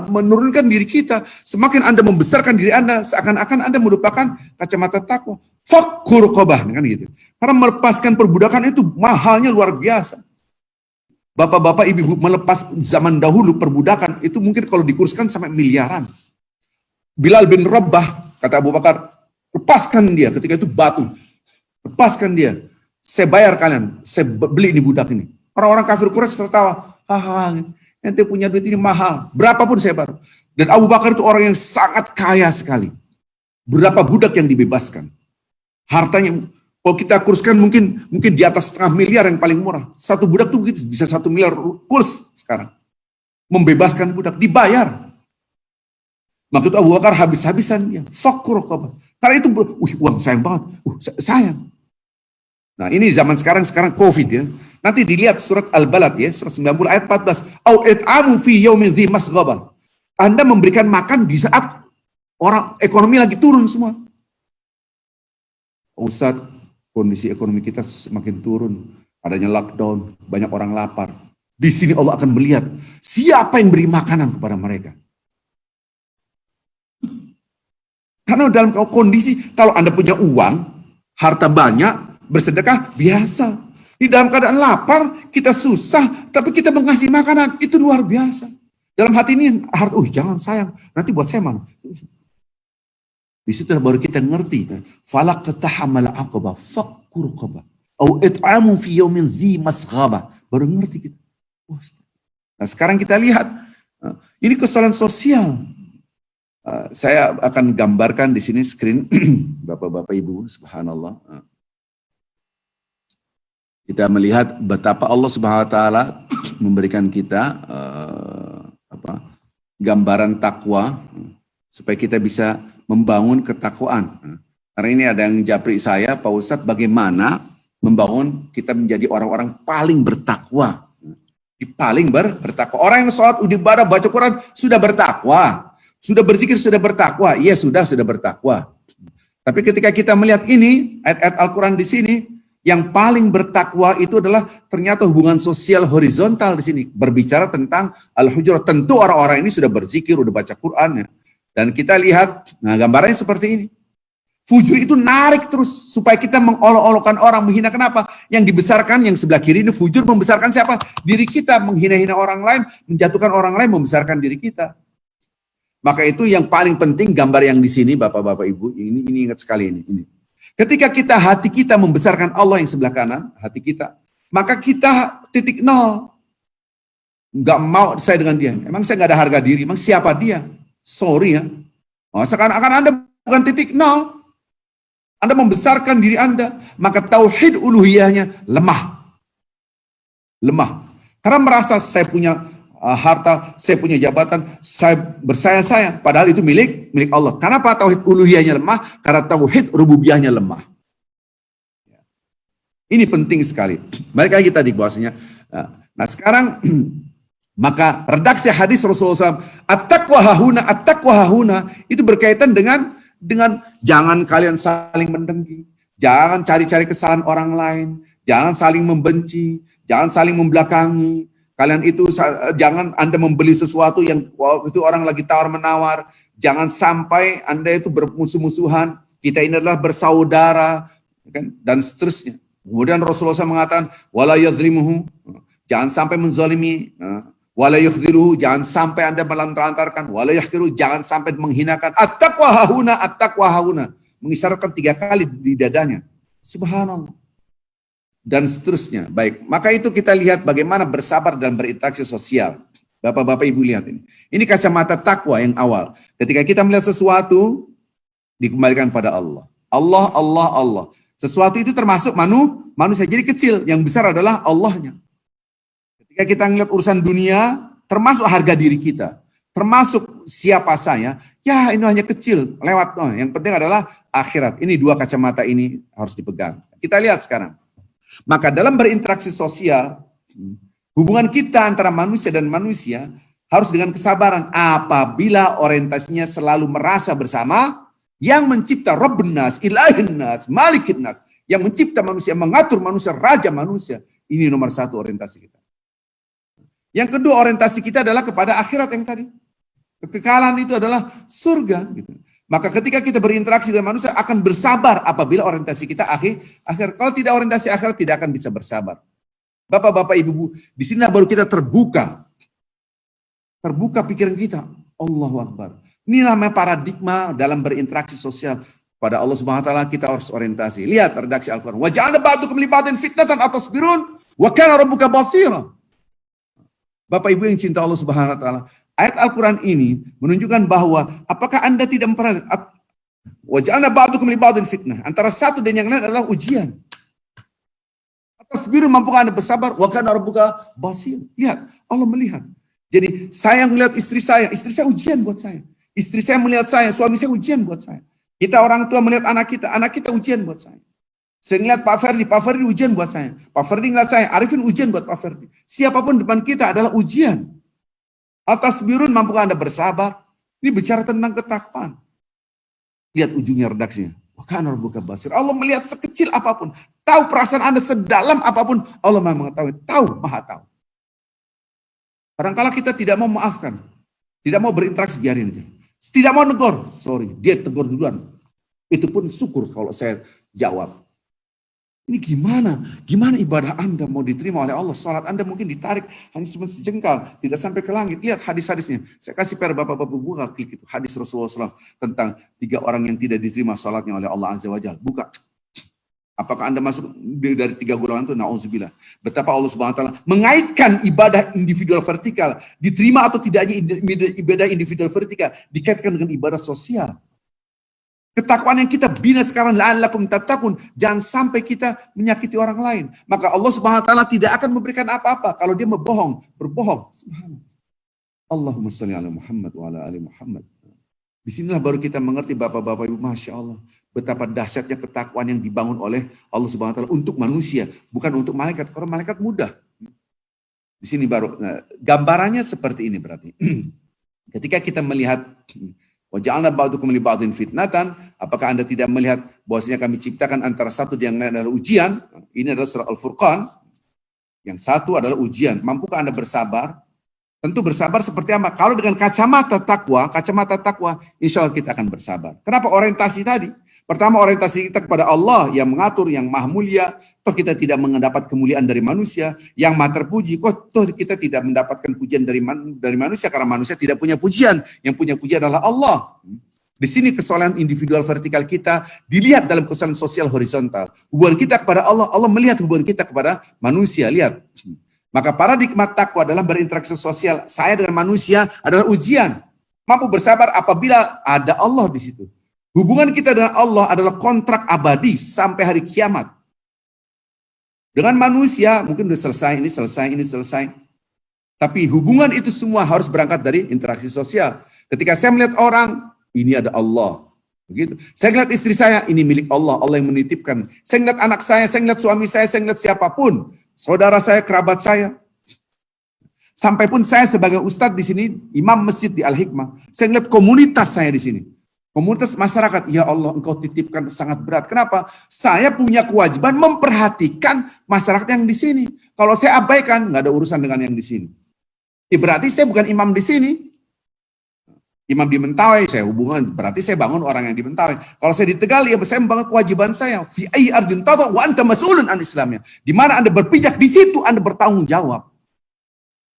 menurunkan diri kita. Semakin Anda membesarkan diri Anda, seakan-akan Anda merupakan kacamata takwa. Fakkur qobah, kan gitu. Karena melepaskan perbudakan itu mahalnya luar biasa. Bapak-bapak, ibu-ibu melepas zaman dahulu perbudakan itu mungkin kalau dikurskan sampai miliaran. Bilal bin Rabah, kata Abu Bakar, lepaskan dia ketika itu batu. Lepaskan dia. Saya bayar kalian, saya beli ini budak ini. Orang-orang kafir Quraisy tertawa. Haha, ente punya duit ini mahal. Berapapun saya bayar. Dan Abu Bakar itu orang yang sangat kaya sekali. Berapa budak yang dibebaskan. Hartanya, kalau kita kurskan mungkin di atas 0,5 miliar yang paling murah. Satu budak tuh bisa 1 miliar kurs sekarang. Membebaskan budak, dibayar. Maka itu Abu Bakar habis-habisan. Ya, fakur. Karena itu, uang sayang banget. Sayang. Nah ini zaman sekarang COVID ya. Nanti dilihat surat Al-Balad ya, surat 90 ayat 14. Au it'amu fi yaumin dzi masghaba. Anda memberikan makan di saat orang ekonomi lagi turun semua. Ustaz, kondisi ekonomi kita semakin turun. Adanya lockdown, banyak orang lapar. Di sini Allah akan melihat siapa yang beri makanan kepada mereka. Karena dalam kondisi, kalau Anda punya uang, harta banyak, bersedekah biasa. Di dalam keadaan lapar, kita susah, tapi kita mengasih makanan, itu luar biasa. Dalam hati ini, jangan sayang, nanti buat saya mana. Di situ baru kita ngerti. Falak ketahamal aqabah, fakkur qabah. Au it'amu fi yaumin dzi masghaba. Baru ngerti kita. Nah sekarang kita lihat, ini kesalahan sosial. Saya akan gambarkan di sini screen, bapak-bapak ibu, subhanallah. Kita melihat betapa Allah Subhanahu wa taala memberikan kita gambaran takwa supaya kita bisa membangun ketakwaan. Karena ini ada yang japri saya, Pak Ustadz, bagaimana membangun kita menjadi orang-orang paling bertakwa. Paling bertakwa. Orang yang sholat, ibadah, baca Quran sudah bertakwa, sudah berzikir, sudah bertakwa. Iya sudah bertakwa. Tapi ketika kita melihat ini ayat-ayat Al-Quran di sini, yang paling bertakwa itu adalah ternyata hubungan sosial horizontal di sini. Berbicara tentang Al-Hujurat. Tentu orang-orang ini sudah berzikir, sudah baca Quran. Ya. Dan kita lihat, nah gambarnya seperti ini. Fujur itu narik terus supaya kita mengolok-olokkan orang, menghina. Kenapa? Yang dibesarkan, yang sebelah kiri ini fujur membesarkan siapa? Diri kita, menghina-hina orang lain, menjatuhkan orang lain, membesarkan diri kita. Maka itu yang paling penting gambar yang di sini, Bapak-bapak Ibu, ini ingat sekali ini. Ketika hati kita membesarkan Allah yang sebelah kanan, hati kita, maka kita titik nol. Nggak mau saya dengan dia. Emang saya nggak ada harga diri. Emang siapa dia? Sorry ya. Seakan-akan Anda bukan titik nol. Anda membesarkan diri Anda. Maka tauhid uluhiyahnya lemah. Karena merasa saya punya harta, saya punya jabatan, saya bersayang-sayang. Padahal itu milik Allah. Kenapa tauhid uluhiyahnya lemah? Karena tauhid rububiyahnya lemah. Ini penting sekali. Balik lagi tadi bahwasanya. Nah sekarang maka redaksi hadis Rasulullah SAW, at-taqwa hahuna, itu berkaitan dengan jangan kalian saling mendengki, jangan cari-cari kesalahan orang lain, jangan saling membenci, jangan saling membelakangi. Kalian itu jangan Anda membeli sesuatu yang itu orang lagi tawar-menawar. Jangan sampai Anda itu bermusuh-musuhan. Kita ini adalah bersaudara, kan? Dan seterusnya. Kemudian Rasulullah SAW mengatakan, wala yazlimuhu, jangan sampai menzalimi. Wala yukhziluhu, jangan sampai Anda melantar-lantarkan. Wala yahkiru, jangan sampai menghinakan. At-taqwa hahuna. Mengisyaratkan 3 kali di dadanya. Subhanallah. Dan seterusnya. Baik, maka itu kita lihat bagaimana bersabar dan berinteraksi sosial. Bapak-bapak ibu lihat ini. Ini kacamata takwa yang awal. Ketika kita melihat sesuatu, dikembalikan pada Allah. Allah. Sesuatu itu termasuk manusia. Jadi kecil, yang besar adalah Allahnya. Ketika kita melihat urusan dunia, termasuk harga diri kita. Termasuk siapa saya, ya ini hanya kecil, lewat. Yang penting adalah akhirat. Ini 2 kacamata ini harus dipegang. Kita lihat sekarang. Maka dalam berinteraksi sosial, hubungan kita antara manusia dan manusia, harus dengan kesabaran. Apabila orientasinya selalu merasa bersama, yang mencipta Rabbun Nas, Ilahin Nas, Malikin Nas, yang mencipta manusia, mengatur manusia, raja manusia. Ini nomor satu orientasi kita. Yang kedua orientasi kita adalah kepada akhirat yang tadi. Kekekalan itu adalah surga. Gitu. Maka ketika kita berinteraksi dengan manusia akan bersabar apabila orientasi kita akhir. Kalau tidak orientasi akhirat tidak akan bisa bersabar. Bapak-bapak, ibu-ibu, di sini baru kita terbuka. Terbuka pikiran kita. Allahu Akbar. Inilah namanya paradigma dalam berinteraksi sosial. Pada Allah Subhanahu wa taala kita harus orientasi. Lihat redaksi Al-Qur'an. Wa ja'alna ba'dakum li ba'din fitnatan atasbirun wa kana rabbuka basira. Bapak Ibu yang cinta Allah Subhanahu wa taala, ayat Al-Qur'an ini menunjukkan bahwa apakah Anda tidak pernah wa ja'alna ba'dakum li ba'din fitnah. Antara satu dan yang lain adalah ujian. Atasbirun, mampukah Anda bersabar? Wa kana rabbuka basira. Lihat, Allah melihat. Jadi saya melihat istri saya ujian buat saya. Istri saya melihat saya, suami saya ujian buat saya. Kita orang tua melihat anak kita ujian buat saya. Saya melihat Pak Ferdi ujian buat saya. Pak Ferdi melihat saya, Arifin ujian buat Pak Ferdi. Siapapun depan kita adalah ujian. Atas birun, mampukah Anda bersabar? Ini bicara tentang ketakwaan. Lihat ujungnya redaksinya. Kana rabbuka basir. Allah melihat sekecil apapun. Tahu perasaan Anda sedalam apapun. Allah Maha mengetahui. Tahu, Maha tahu. Kadang-kala kita tidak mau memaafkan. Tidak mau berinteraksi, biarin aja. Tidak mau negor, sorry, dia tegur duluan. Itu pun syukur kalau saya jawab. Ini gimana? Gimana ibadah Anda mau diterima oleh Allah? Salat Anda mungkin ditarik hanya cuma sejengkal, tidak sampai ke langit. Lihat hadis-hadisnya. Saya kasih per bapak-bapak buka klik itu. Hadis Rasulullah SAW tentang 3 orang yang tidak diterima salatnya oleh Allah Azza wa Jalla. Buka. Apakah Anda masuk dari 3 golongan itu? Na'udzubillah. Betapa Allah Subhanahu wa taala mengaitkan ibadah individual vertikal, diterima atau tidaknya ibadah individual vertikal, dikaitkan dengan ibadah sosial. Ketakwaan yang kita bina sekarang, la'allakum tattaqun, jangan sampai kita menyakiti orang lain. Maka Allah Subhanahu wa taala tidak akan memberikan apa-apa kalau dia berbohong. Subhanallah. Allahumma shalli ala Muhammad wa ala ali Muhammad. Disinilah baru kita mengerti bapak-bapak ibu, Masya Allah. Betapa dahsyatnya ketakwaan yang dibangun oleh Allah Subhanahu wa taala untuk manusia, bukan untuk malaikat. Karena malaikat mudah. Di sini baru gambarannya seperti ini berarti. Ketika kita melihat wa ja'alna ba'dakum li ba'din fitnatan, apakah Anda tidak melihat bahwasanya kami ciptakan antara satu dan yang lain adalah ujian? Ini adalah surah Al-Furqan. Yang satu adalah ujian. Mampukah Anda bersabar? Tentu bersabar seperti apa? Kalau dengan kacamata takwa, insya Allah kita akan bersabar. Kenapa orientasi tadi? Pertama, orientasi kita kepada Allah yang mengatur, yang maha mulia. Toh kita tidak mendapat kemuliaan dari manusia, yang maha terpuji. Toh kita tidak mendapatkan pujian dari manusia, karena manusia tidak punya pujian. Yang punya pujian adalah Allah. Di sini kesalahan individual vertikal kita dilihat dalam kesalahan sosial horizontal. Hubungan kita kepada Allah, Allah melihat hubungan kita kepada manusia. Lihat. Maka paradigma takwa dalam berinteraksi sosial saya dengan manusia adalah ujian. Mampu bersabar apabila ada Allah di situ. Hubungan kita dengan Allah adalah kontrak abadi sampai hari kiamat. Dengan manusia mungkin sudah selesai, ini selesai. Tapi hubungan itu semua harus berangkat dari interaksi sosial. Ketika saya melihat orang, ini ada Allah. Begitu. Saya melihat istri saya, ini milik Allah, Allah yang menitipkan. Saya melihat anak saya melihat suami saya melihat siapapun. Saudara saya, kerabat saya. Sampai pun saya sebagai ustadz di sini, imam masjid di Al-Hikmah, saya melihat komunitas saya di sini. Komunitas masyarakat, ya Allah engkau titipkan sangat berat. Kenapa? Saya punya kewajiban memperhatikan masyarakat yang di sini. Kalau saya abaikan, nggak ada urusan dengan yang di sini. Berarti saya bukan imam di sini. Imam di Mentawai, saya hubungan, berarti saya bangun orang yang di Mentawai. Kalau saya di Tegal, ya saya membangun kewajiban saya. Fi ayyi ardin tata wa anta mas'ulun an Islamnya. Di mana Anda berpijak, di situ Anda bertanggung jawab.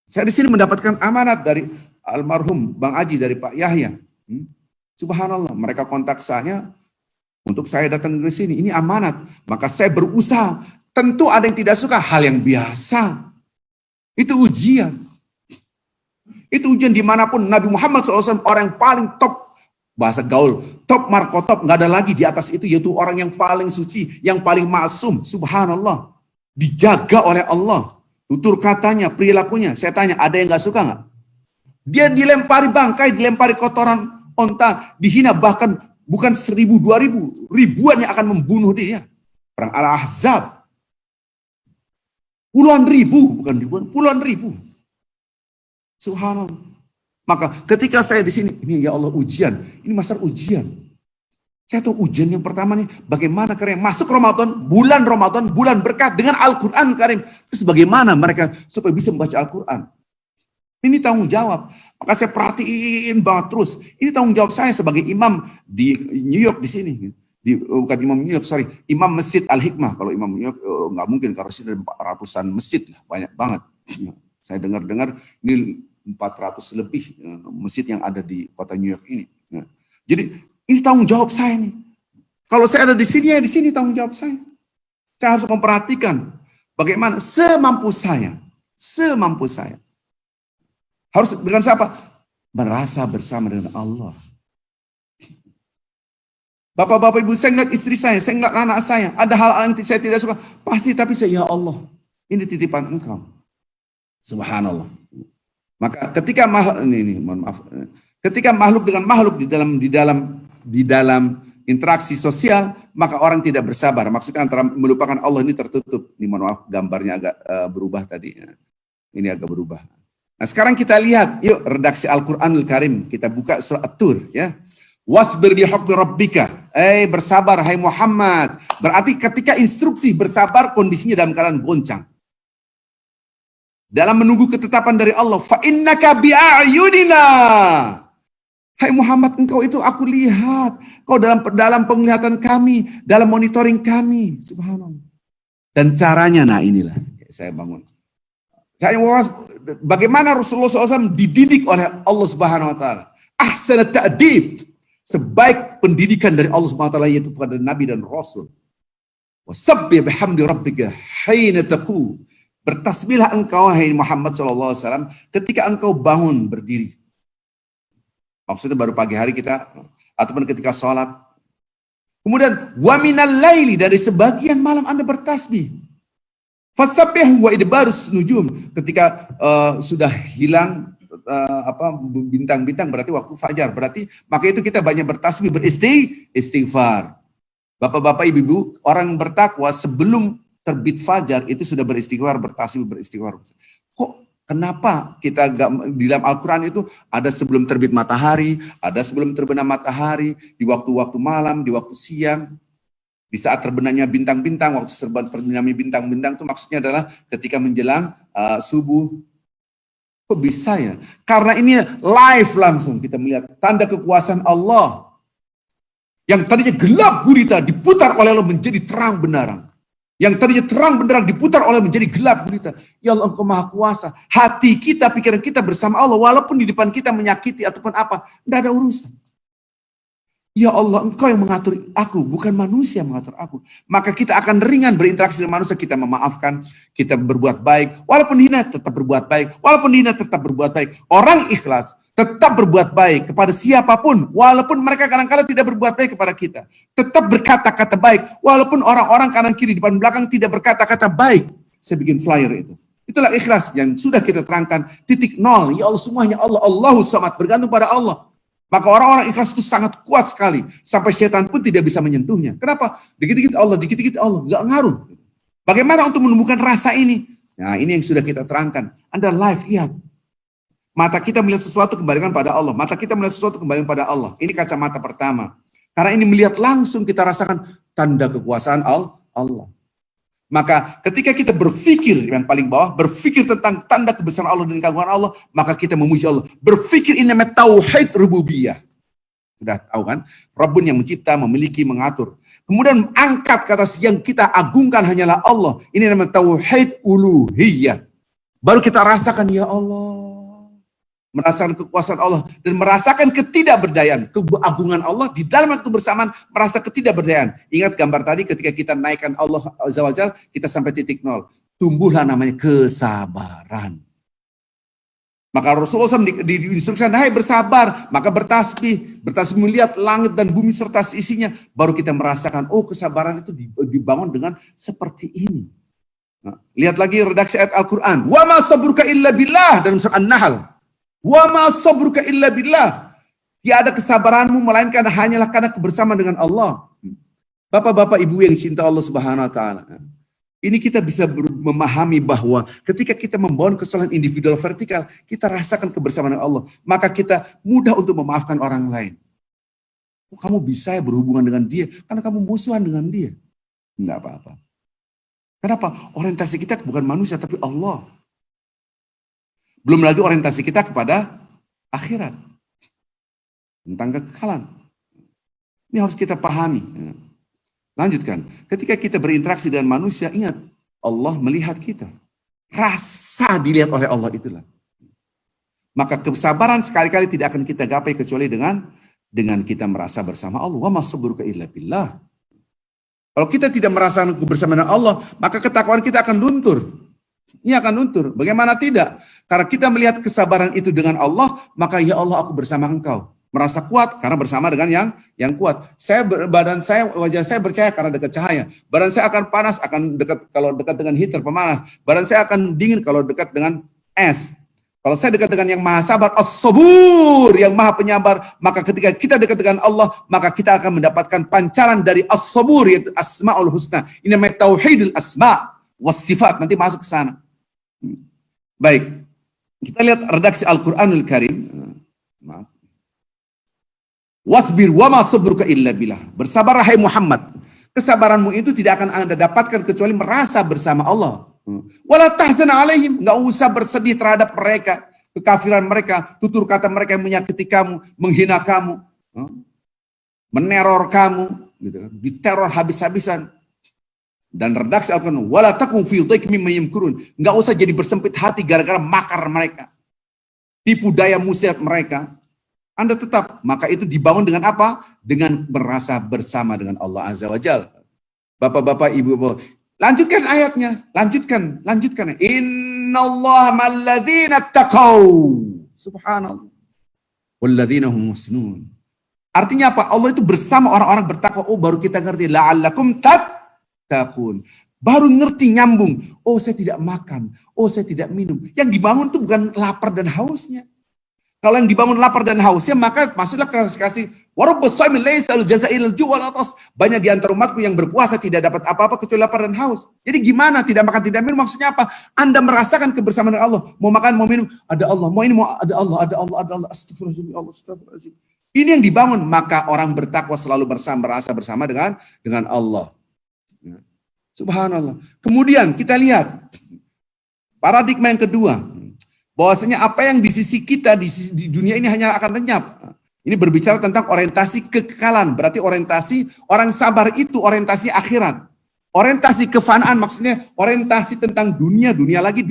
Saya di sini mendapatkan amanat dari almarhum Bang Aji, dari Pak Yahya. Subhanallah, mereka kontak saya untuk saya datang ke sini. Ini amanat. Maka saya berusaha. Tentu ada yang tidak suka, hal yang biasa. Itu ujian. Itu ujian dimanapun. Nabi Muhammad SAW orang yang paling top, bahasa gaul, top markotop, nggak ada lagi di atas itu, yaitu orang yang paling suci, yang paling maksum. Subhanallah, dijaga oleh Allah. Tutur katanya, perilakunya. Saya tanya, ada yang nggak suka nggak? Dia dilempari bangkai, dilempari kotoran onta, dihina, bahkan bukan 1.000, 2.000, ribuan yang akan membunuh dia. Perang Al-Ahzab. Puluhan ribu, bukan ribuan, puluhan ribu. Subhanallah. Maka ketika saya di sini, ini ya Allah ujian, ini masalah ujian. Saya tahu ujian yang pertama nih, bagaimana karena masuk Ramadan, bulan berkah dengan Al-Quran Karim. Terus bagaimana mereka supaya bisa membaca Al-Quran. Ini tanggung jawab. Maka saya perhatiin banget terus. Ini tanggung jawab saya sebagai imam di New York di sini. Bukan imam New York, sorry. Imam Masjid Al-Hikmah. Kalau imam New York nggak mungkin, karena sini ada ratusan masjid lah, banyak banget. Saya dengar-dengar ini 400 lebih masjid yang ada di kota New York ini. Jadi ini tanggung jawab saya nih. Kalau saya ada di sini, ya di sini tanggung jawab saya. Saya harus memperhatikan bagaimana semampu saya. Harus dengan siapa? Merasa bersama dengan Allah. Bapak-bapak ibu, saya ngeliat istri saya ngeliat anak saya. Ada hal-hal yang saya tidak suka. Pasti tapi saya, ya Allah, ini titipan engkau. Subhanallah. Maka ketika ketika makhluk dengan makhluk di dalam interaksi sosial, maka orang tidak bersabar. Maksudnya antara melupakan Allah ini tertutup. Ini mohon maaf, gambarnya agak berubah tadi. Ini agak berubah. Nah sekarang kita lihat, yuk redaksi Al-Quranul Karim. Kita buka surat At-Tur. Ya. Wasbir li hukmi rabbika. Bersabar hai Muhammad. Berarti ketika instruksi bersabar, kondisinya dalam keadaan goncang. Dalam menunggu ketetapan dari Allah. Fa innaka bi'ayunina. Hai Muhammad, engkau itu aku lihat. Kau dalam penglihatan kami, dalam monitoring kami. Subhanallah. Dan caranya, nah inilah saya bangun. Bagaimana Rasulullah SAW dididik oleh Allah Subhanahu Wa Taala. Ahsan ta'dib, sebaik pendidikan dari Allah Subhanahu Wa Taala yaitu kepada Nabi dan Rasul. Wasabbih bihamdi rabbika hina taqum. Bertasbihlah engkau hai Muhammad SAW ketika engkau bangun berdiri. Maksudnya baru pagi hari kita, ataupun ketika sholat. Kemudian, wa minal laili, dari sebagian malam Anda bertasbih. Fasabbihu wa idbarus nujum, ketika sudah hilang bintang-bintang, berarti waktu fajar. Berarti, maka itu kita banyak bertasbih, beristighfar. Bapak-bapak, ibu-ibu, orang bertakwa sebelum terbit fajar, itu sudah beristighfar, bertasbih, beristighfar. Kok? Kenapa kita di dalam Al-Quran itu ada sebelum terbit matahari, ada sebelum terbenam matahari, di waktu-waktu malam, di waktu siang, di saat terbenamnya bintang-bintang, waktu terbenamnya bintang-bintang itu maksudnya adalah ketika menjelang subuh. Kok bisa ya? Karena ini live langsung kita melihat tanda kekuasaan Allah. Yang tadinya gelap gulita diputar oleh Allah menjadi terang benderang. Yang tadinya terang benderang diputar oleh menjadi gelap gulita. Ya Allah, engkau maha kuasa. Hati kita, pikiran kita bersama Allah. Walaupun di depan kita menyakiti ataupun apa. Tidak ada urusan. Ya Allah, engkau yang mengatur aku. Bukan manusia yang mengatur aku. Maka kita akan ringan berinteraksi dengan manusia. Kita memaafkan. Kita berbuat baik. Walaupun hina tetap berbuat baik. Walaupun hina tetap berbuat baik. Orang ikhlas tetap berbuat baik kepada siapapun, walaupun mereka kadang-kadang tidak berbuat baik kepada kita. Tetap berkata-kata baik, walaupun orang-orang kanan kiri depan belakang tidak berkata-kata baik. Saya bikin flyer itu. Itulah ikhlas yang sudah kita terangkan. Titik nol, ya Allah semuanya Allah, Allahu Samad, bergantung pada Allah. Maka orang-orang ikhlas itu sangat kuat sekali, sampai setan pun tidak bisa menyentuhnya. Kenapa? Dikit-dikit Allah, nggak ngaruh. Bagaimana untuk menumbuhkan rasa ini? Nah ini yang sudah kita terangkan. Anda live, lihat. Mata kita melihat sesuatu kembalikan pada Allah. Mata kita melihat sesuatu kembalikan pada Allah. Ini kacamata pertama. Karena ini melihat langsung kita rasakan tanda kekuasaan Allah. Maka ketika kita berpikir yang paling bawah, berpikir tentang tanda kebesaran Allah dan keagungan Allah, maka kita memuji Allah. Berpikir ini namanya tauhid rububiyah. Sudah tahu kan? Rabbun yang mencipta, memiliki, mengatur. Kemudian angkat kata yang kita agungkan hanyalah Allah. Ini namanya tauhid uluhiyah. Baru kita rasakan ya Allah. Merasakan kekuasaan Allah dan merasakan ketidakberdayaan, keagungan Allah di dalam waktu bersamaan merasa ketidakberdayaan. Ingat gambar tadi ketika kita naikkan Allah Azza wa Jalla, kita sampai titik nol. Tumbuhlah namanya kesabaran. Maka Rasulullah SAW diinstruksikan, hai bersabar, maka bertasbih melihat langit dan bumi serta isinya, baru kita merasakan, oh kesabaran itu dibangun dengan seperti ini. Nah, lihat lagi redaksi ayat Al-Quran. Wa ma sabruka illa billah dalam surat An-Nahl. Wa ma sabruka illa billah. Tiada kesabaranmu melainkan hanyalah karena kebersamaan dengan Allah. Bapak-bapak ibu yang cinta Allah Subhanahu wa taala. Ini kita bisa memahami bahwa ketika kita membangun kesalahan individual vertikal, kita rasakan kebersamaan Allah. Maka kita mudah untuk memaafkan orang lain. Kamu bisa ya berhubungan dengan dia, karena kamu musuhan dengan dia. Enggak apa-apa. Kenapa? Orientasi kita bukan manusia, tapi Allah. Belum lagi orientasi kita kepada akhirat. Tentang kekekalan. Ini harus kita pahami. Lanjutkan. Ketika kita berinteraksi dengan manusia, ingat, Allah melihat kita. Rasa dilihat oleh Allah itulah. Maka kesabaran sekali-kali tidak akan kita gapai kecuali dengan kita merasa bersama Allah. Wa ma sabruka illa billah. Kalau kita tidak merasakan kebersamaan Allah, maka ketakwaan kita akan luntur. Ini akan luntur. Bagaimana tidak? Karena kita melihat kesabaran itu dengan Allah, maka ya Allah aku bersama engkau. Merasa kuat karena bersama dengan yang kuat. Wajah saya bercahaya karena dekat cahaya. Badan saya akan panas kalau dekat dengan heater pemanas. Badan saya akan dingin kalau dekat dengan es. Kalau saya dekat dengan yang maha sabar, as-sabur, yang maha penyabar, maka ketika kita dekat dengan Allah, maka kita akan mendapatkan pancaran dari as-sabur, yaitu asma'ul husna. Ini namanya tauhidul asma' was sifat, nanti masuk ke sana. Baik, kita lihat redaksi Al-Quranul Karim. Maaf. Wasbir wa ma sabruka illa billah. Bersabarlah hai Muhammad. Kesabaranmu itu tidak akan Anda dapatkan kecuali merasa bersama Allah. Wala tahzan alaihim, enggak usah bersedih terhadap mereka, kekafiran mereka, tutur kata mereka yang menyakiti kamu, menghina kamu, meneror kamu, gitu kan, diteror habis-habisan. Dan redaksi Al-Quran, wala takum fi dhaiqin mimma yamkurun. Enggak usah jadi bersempit hati gara-gara makar mereka, tipu daya muslihat mereka. Anda tetap, maka itu dibangun dengan apa? Dengan merasa bersama dengan Allah Azza wa Jalla. Bapak-bapak, ibu-ibu, lanjutkan ayatnya, lanjutkan. Innallaha ma'alladzina taqaw. Subhanallah. Walladzina hum muhsinun. Artinya apa? Allah itu bersama orang-orang bertakwa. Oh, baru kita ngerti. La'allakum tattaqun. Baru ngerti, nyambung. Oh, saya tidak makan. Oh, saya tidak minum. Yang dibangun itu bukan lapar dan hausnya. Kalau yang dibangun lapar dan hausnya, maka maksudnya kasih warabbas shaimi laisa al-jaza'il al-ju'al atas. Banyak di antara umatku yang berpuasa tidak dapat apa-apa kecuali lapar dan haus. Jadi gimana tidak makan tidak minum, maksudnya apa? Anda merasakan kebersamaan dengan Allah. Mau makan mau minum ada Allah, mau ini mau ada Allah. Astagfirullahaladzim. Ini yang dibangun, maka orang bertakwa selalu merasa bersama dengan Allah. Subhanallah. Kemudian kita lihat paradigma yang kedua. Bahwasanya apa yang di sisi kita di dunia ini hanya akan lenyap. Ini berbicara tentang orientasi kekekalan. Berarti orientasi orang sabar itu orientasi akhirat. Orientasi kefanaan maksudnya orientasi tentang dunia lagi.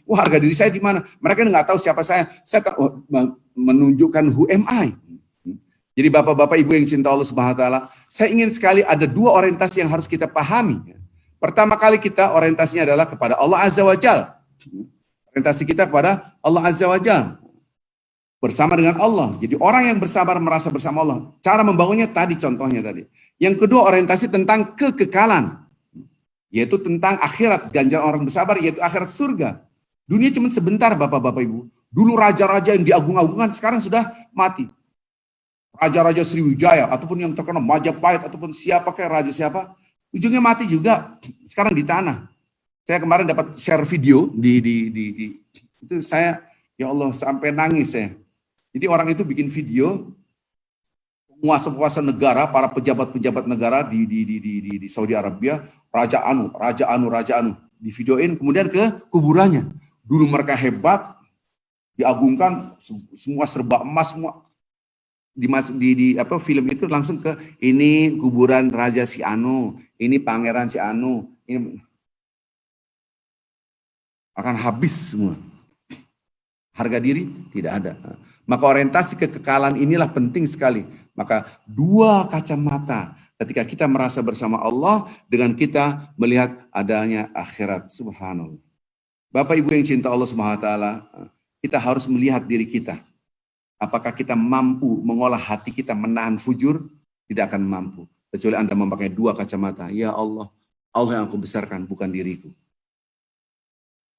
Wah, harga diri saya di mana? Mereka nggak tahu siapa saya. Saya menunjukkan who am I. Jadi bapak-bapak ibu yang cinta Allah Subhanahu wa taala, saya ingin sekali ada dua orientasi yang harus kita pahami. Pertama kali kita orientasinya adalah kepada Allah Azza wa Jalla. Orientasi kita kepada Allah Azza wa Jalla. Bersama dengan Allah. Jadi orang yang bersabar merasa bersama Allah. Cara membangunnya tadi contohnya tadi. Yang kedua orientasi tentang kekekalan. Yaitu tentang akhirat. Ganjaran orang bersabar yaitu akhirat surga. Dunia cuma sebentar bapak-bapak ibu. Dulu raja-raja yang diagung-agungkan sekarang sudah mati. Raja-raja Sriwijaya ataupun yang terkenal Majapahit ataupun siapa kayak raja siapa. Ujungnya mati juga. Sekarang di tanah. Saya kemarin dapat share video di itu saya ya Allah sampai nangis saya. Jadi orang itu bikin video penguasa-penguasa negara, para pejabat-pejabat negara di Saudi Arabia, raja anu, di videoin kemudian ke kuburannya. Dulu mereka hebat, diagungkan, semua serba emas semua. Di film itu langsung ke ini kuburan raja si anu, ini pangeran si anu, ini akan habis semua. Harga diri tidak ada. Maka orientasi kekekalan inilah penting sekali. Maka dua kacamata ketika kita merasa bersama Allah dengan kita melihat adanya akhirat. Subhanallah. Bapak Ibu yang cinta Allah Subhanahu wa taala, kita harus melihat diri kita. Apakah kita mampu mengolah hati kita menahan fujur? Tidak akan mampu. Kecuali Anda memakai dua kacamata. Ya Allah, Allah yang aku besarkan bukan diriku.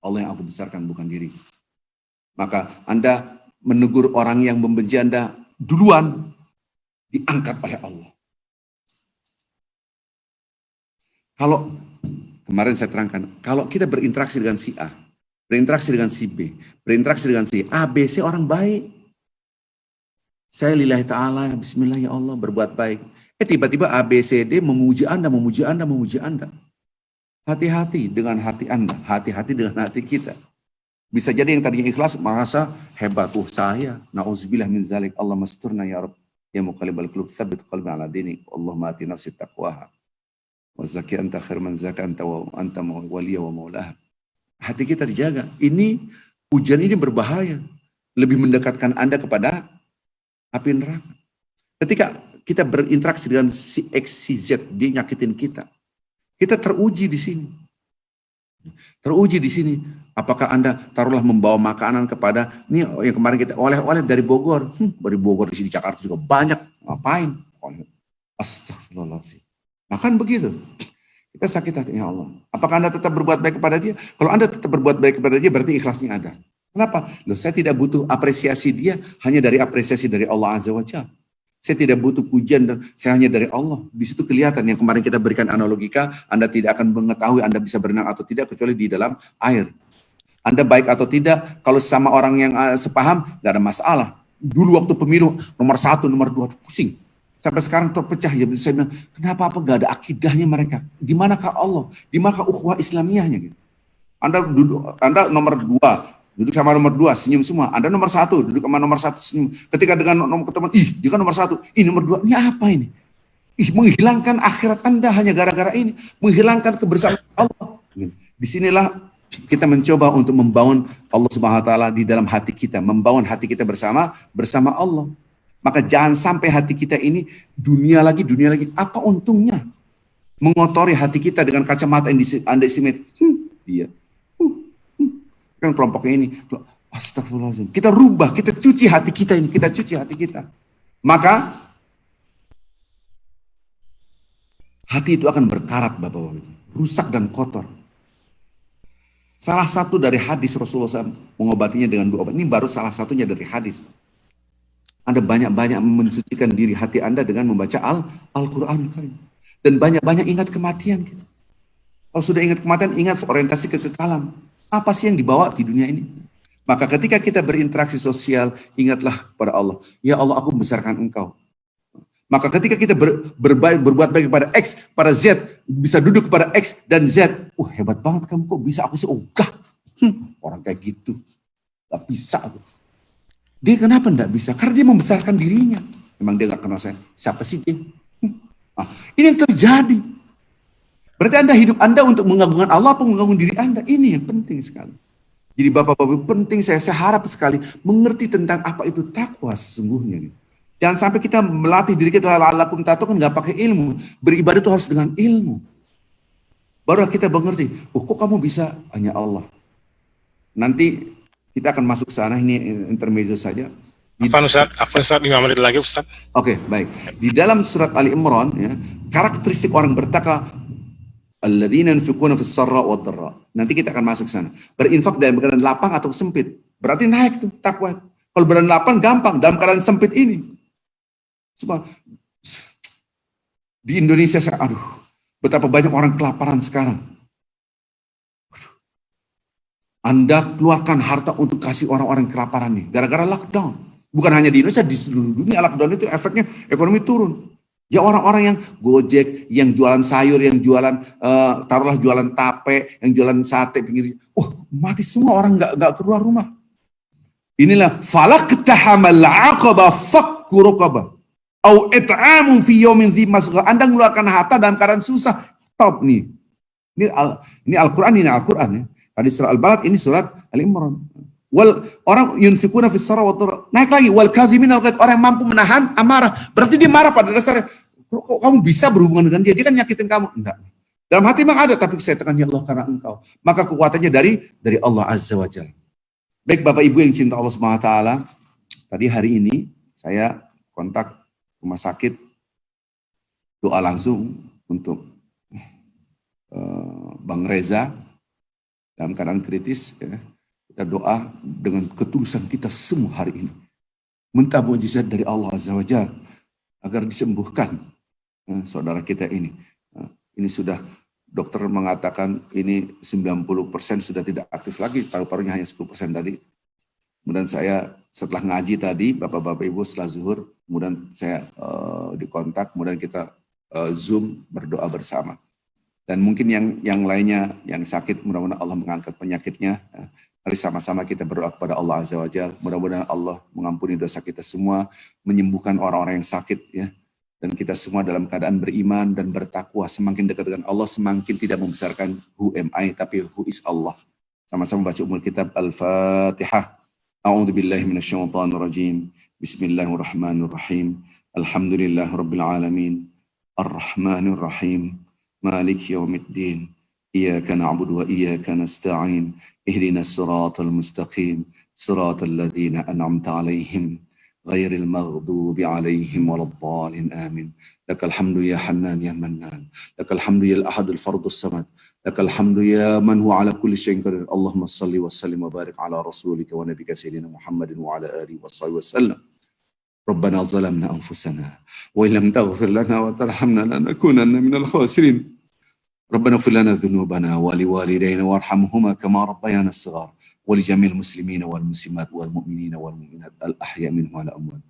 Allah yang aku besarkan bukan diriku. Maka Anda menegur orang yang membenci Anda duluan, diangkat oleh Allah. Kalau Kemarin saya terangkan, kalau kita berinteraksi dengan si A, berinteraksi dengan si B, berinteraksi dengan si A, B, C orang baik. Saya lillahi ta'ala, bismillah ya Allah, berbuat baik. Tiba-tiba A, B, C, D memuji Anda, memuji Anda, memuji Anda. Hati-hati dengan hati Anda, hati-hati dengan hati kita. Bisa jadi yang tadinya ikhlas merasa hebat, saya, na'udzubillah min zalik, Allah masturna ya Rabb, ya muqallibal qulub, tsabbit qalbi ala dinik, Allahumma ati nafsi taqwaha, wa zaki anta khair man zaka anta wa anta waliya wa maulaha. Hati kita dijaga. Ini, ujian ini berbahaya. Lebih mendekatkan Anda kepada api neraka. Ketika kita berinteraksi dengan si X, si Z, dia nyakitin kita. Kita teruji di sini. Teruji di sini. Apakah Anda taruhlah membawa makanan kepada, ini yang kemarin kita oleh-oleh dari Bogor. Dari Bogor di sini Jakarta juga banyak. Ngapain? Astagfirullahaladzim. Makan begitu. Kita sakit hati, ya Allah. Apakah Anda tetap berbuat baik kepada dia? Kalau Anda tetap berbuat baik kepada dia, berarti ikhlasnya ada. Kenapa? Loh, saya tidak butuh apresiasi dia, hanya dari apresiasi dari Allah Azza wa Jalla. Saya tidak butuh pujian, dan saya hanya dari Allah. Di situ kelihatan yang kemarin kita berikan analogika, Anda tidak akan mengetahui Anda bisa berenang atau tidak, kecuali di dalam air. Anda baik atau tidak, kalau sama orang yang sepaham, gak ada masalah. Dulu waktu pemilu, nomor 1, nomor 2, pusing. Sampai sekarang terpecah, ya saya bilang, kenapa gak ada akidahnya mereka? Di manakah Allah? Di manakah ukhuwah Islamiyahnya? Gitu. Anda nomor 2, duduk sama nomor 2, senyum semua. Anda nomor 1, duduk sama nomor 1, senyum. Ketika dengan nomor ketemu, dia kan nomor 1, ini nomor 2, ini apa ini? Menghilangkan akhirat Anda hanya gara-gara ini. Menghilangkan kebersamaan Allah. Disinilah kita mencoba untuk membangun Allah Subhanahu Wa Taala di dalam hati kita. Membangun hati kita bersama Allah. Maka jangan sampai hati kita ini dunia lagi. Apa untungnya? Mengotori hati kita dengan kacamata yang Anda estimate. Dia. Kan kelompoknya ini, astagfirullahaladzim. Kita rubah, kita cuci hati kita ini, Maka hati itu akan berkarat, Bapak-Bapak, rusak dan kotor. Salah satu dari hadis Rasulullah SAW mengobatinya dengan 2 obat. Ini baru salah satunya dari hadis. Anda banyak-banyak mensucikan diri hati Anda dengan membaca Al-Quran. Dan banyak-banyak ingat kematian. Gitu. Kalau sudah ingat kematian, ingat orientasi kekekalan. Apa sih yang dibawa di dunia ini? Maka ketika kita berinteraksi sosial, ingatlah kepada Allah. Ya Allah, aku membesarkan Engkau. Maka ketika kita berbuat baik kepada X, pada Z, bisa duduk kepada X dan Z. Hebat banget kamu, kok bisa aku sih ogah. Orang kayak gitu. Gak bisa. Dia kenapa gak bisa? Karena dia membesarkan dirinya. Memang dia gak kenal saya. Siapa sih dia? Ini yang terjadi. Berarti hidup Anda untuk mengagungkan Allah atau mengagungkan diri Anda. Ini yang penting sekali. Jadi Bapak-Bapak, penting saya harap sekali mengerti tentang apa itu takwa sesungguhnya. Jangan sampai kita melatih diri kita la'allakum tattaqun nggak pakai ilmu. Beribadah itu harus dengan ilmu. Baru kita mengerti, kok kamu bisa? Hanya Allah. Nanti kita akan masuk ke sana, ini intermezzo saja.
Afwan Ustaz, 5 menit lagi Ustaz.
Oke, baik. Di dalam surat Ali Imran, ya, karakteristik orang bertakwa, alladzina yunfiquna fis sarra wad dharra. Nanti kita akan masuk sana. Berinfak dalam keadaan lapang atau sempit. Berarti naik tuh takwa. Kalau berada lapang gampang, dalam keadaan sempit ini. Di Indonesia, betapa banyak orang kelaparan sekarang. Anda keluarkan harta untuk kasih orang-orang kelaparan nih, gara-gara lockdown. Bukan hanya di Indonesia, di seluruh dunia lockdown itu efeknya ekonomi turun. Ya orang-orang yang Gojek, yang jualan sayur, yang jualan taruhlah jualan tape, yang jualan sate pinggir. Mati semua orang nggak keluar rumah. Inilah falaqtahamal aqaba fakku raqaba au it'amun fi yawmin dzi masghah. Anda mengeluarkan harta dalam keadaan susah. Top nih. Ini Al-Qur'an ya. Tadi surah Al-Balad, ini surat Al-Imran. Orang yunfikuna fis sarra wad dharra. Naik lagi wal kadhimin al-ghaidh, orang yang mampu menahan amarah. Berarti dia marah pada dasarnya. Kok kamu bisa berhubungan dengan dia? Dia kan nyakitin kamu. Enggak. Dalam hati memang ada, tapi saya tekan ya Allah karena Engkau. Maka kekuatannya dari Allah Azza wa Jalla. Baik Bapak Ibu yang cinta Allah Subhanahu wa taala, tadi hari ini saya kontak rumah sakit, doa langsung untuk Bang Reza dalam keadaan kritis, ya. Kita doa dengan ketulusan kita semua hari ini. Minta mukjizat dari Allah Azza wa Jalla agar disembuhkan saudara kita ini. Ini sudah dokter mengatakan ini 90% sudah tidak aktif lagi, paru-parunya hanya 10% tadi. Kemudian saya setelah ngaji tadi, Bapak-Bapak Ibu setelah zuhur, kemudian saya dikontak, kemudian kita Zoom berdoa bersama. Dan mungkin yang lainnya yang sakit, mudah-mudahan Allah mengangkat penyakitnya. Mari sama-sama kita berdoa kepada Allah Azza wa Jalla. Mudah-mudahan Allah mengampuni dosa kita semua, menyembuhkan orang-orang yang sakit, ya. Dan kita semua dalam keadaan beriman dan bertakwa. Semakin dekat dengan Allah, semakin tidak membesarkan who am I, tapi who is Allah. Sama-sama baca umul kitab Al-Fatihah. A'udzu billahi minasyaitonir rajim. Bismillahirrahmanirrahim. Alhamdulillah rabbil alamin. Ar-Rahmanir Rahim. Malik yaumiddin. Iyyaka na'budu wa iyyaka nasta'in. Ihdinas siratal mustaqim. Siratal ladzina an'amta 'alaihim ghairil maghdubi 'alaihim waladdallin. Amin. Lakal hamdu ya Hannan ya Mannan. Lakal hamdu ya Al-Ahadul Fardus Samad. Lakal hamdu ya man huwa 'ala kulli syai'in qadir. Allahumma shalli wa sallim wa barik 'ala rasulika wa nabiyyika sayyidina Muhammadin wa 'ala alihi washabihi wasallam. ربنا ظلمنا أنفسنا وإن لم تغفر لنا وترحمنا لنكونن من الخاسرين ربنا اغفر لنا ذنوبنا ولوالدينا وارحمهما كما ربيانا الصغار ولجميع المسلمين والمسلمات والمؤمنين والمؤمنات الأحياء منهم والأموات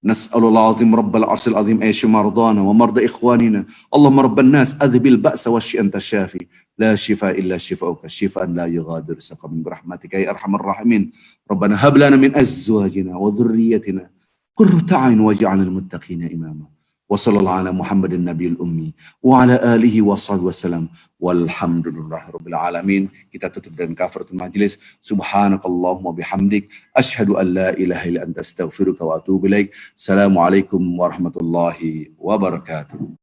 نسأل الله العظيم رب العرش العظيم أن يشفي مرضانا ومرضى إخواننا اللهم رب الناس أذهب البأس واشف أنت الشافي لا شفاء إلا شفاؤك شفاء لا يغادر سقما برحمتك يا أرحم الراحمين ربنا هب لنا من أزواجنا وذريتنا قرة أعين واجعلنا للمتقين إماما وصلى الله على محمد النبي الأمي وعلى آله وصحبه وسلم والحمد لله رب العالمين. Kita tutup dengan kafaratul majlis. Subhanakallahumma bihamdik asyhadu an la ilaha illa anta astaghfiruka wa atubu ilaik. Assalamualaikum warahmatullahi wabarakatuh.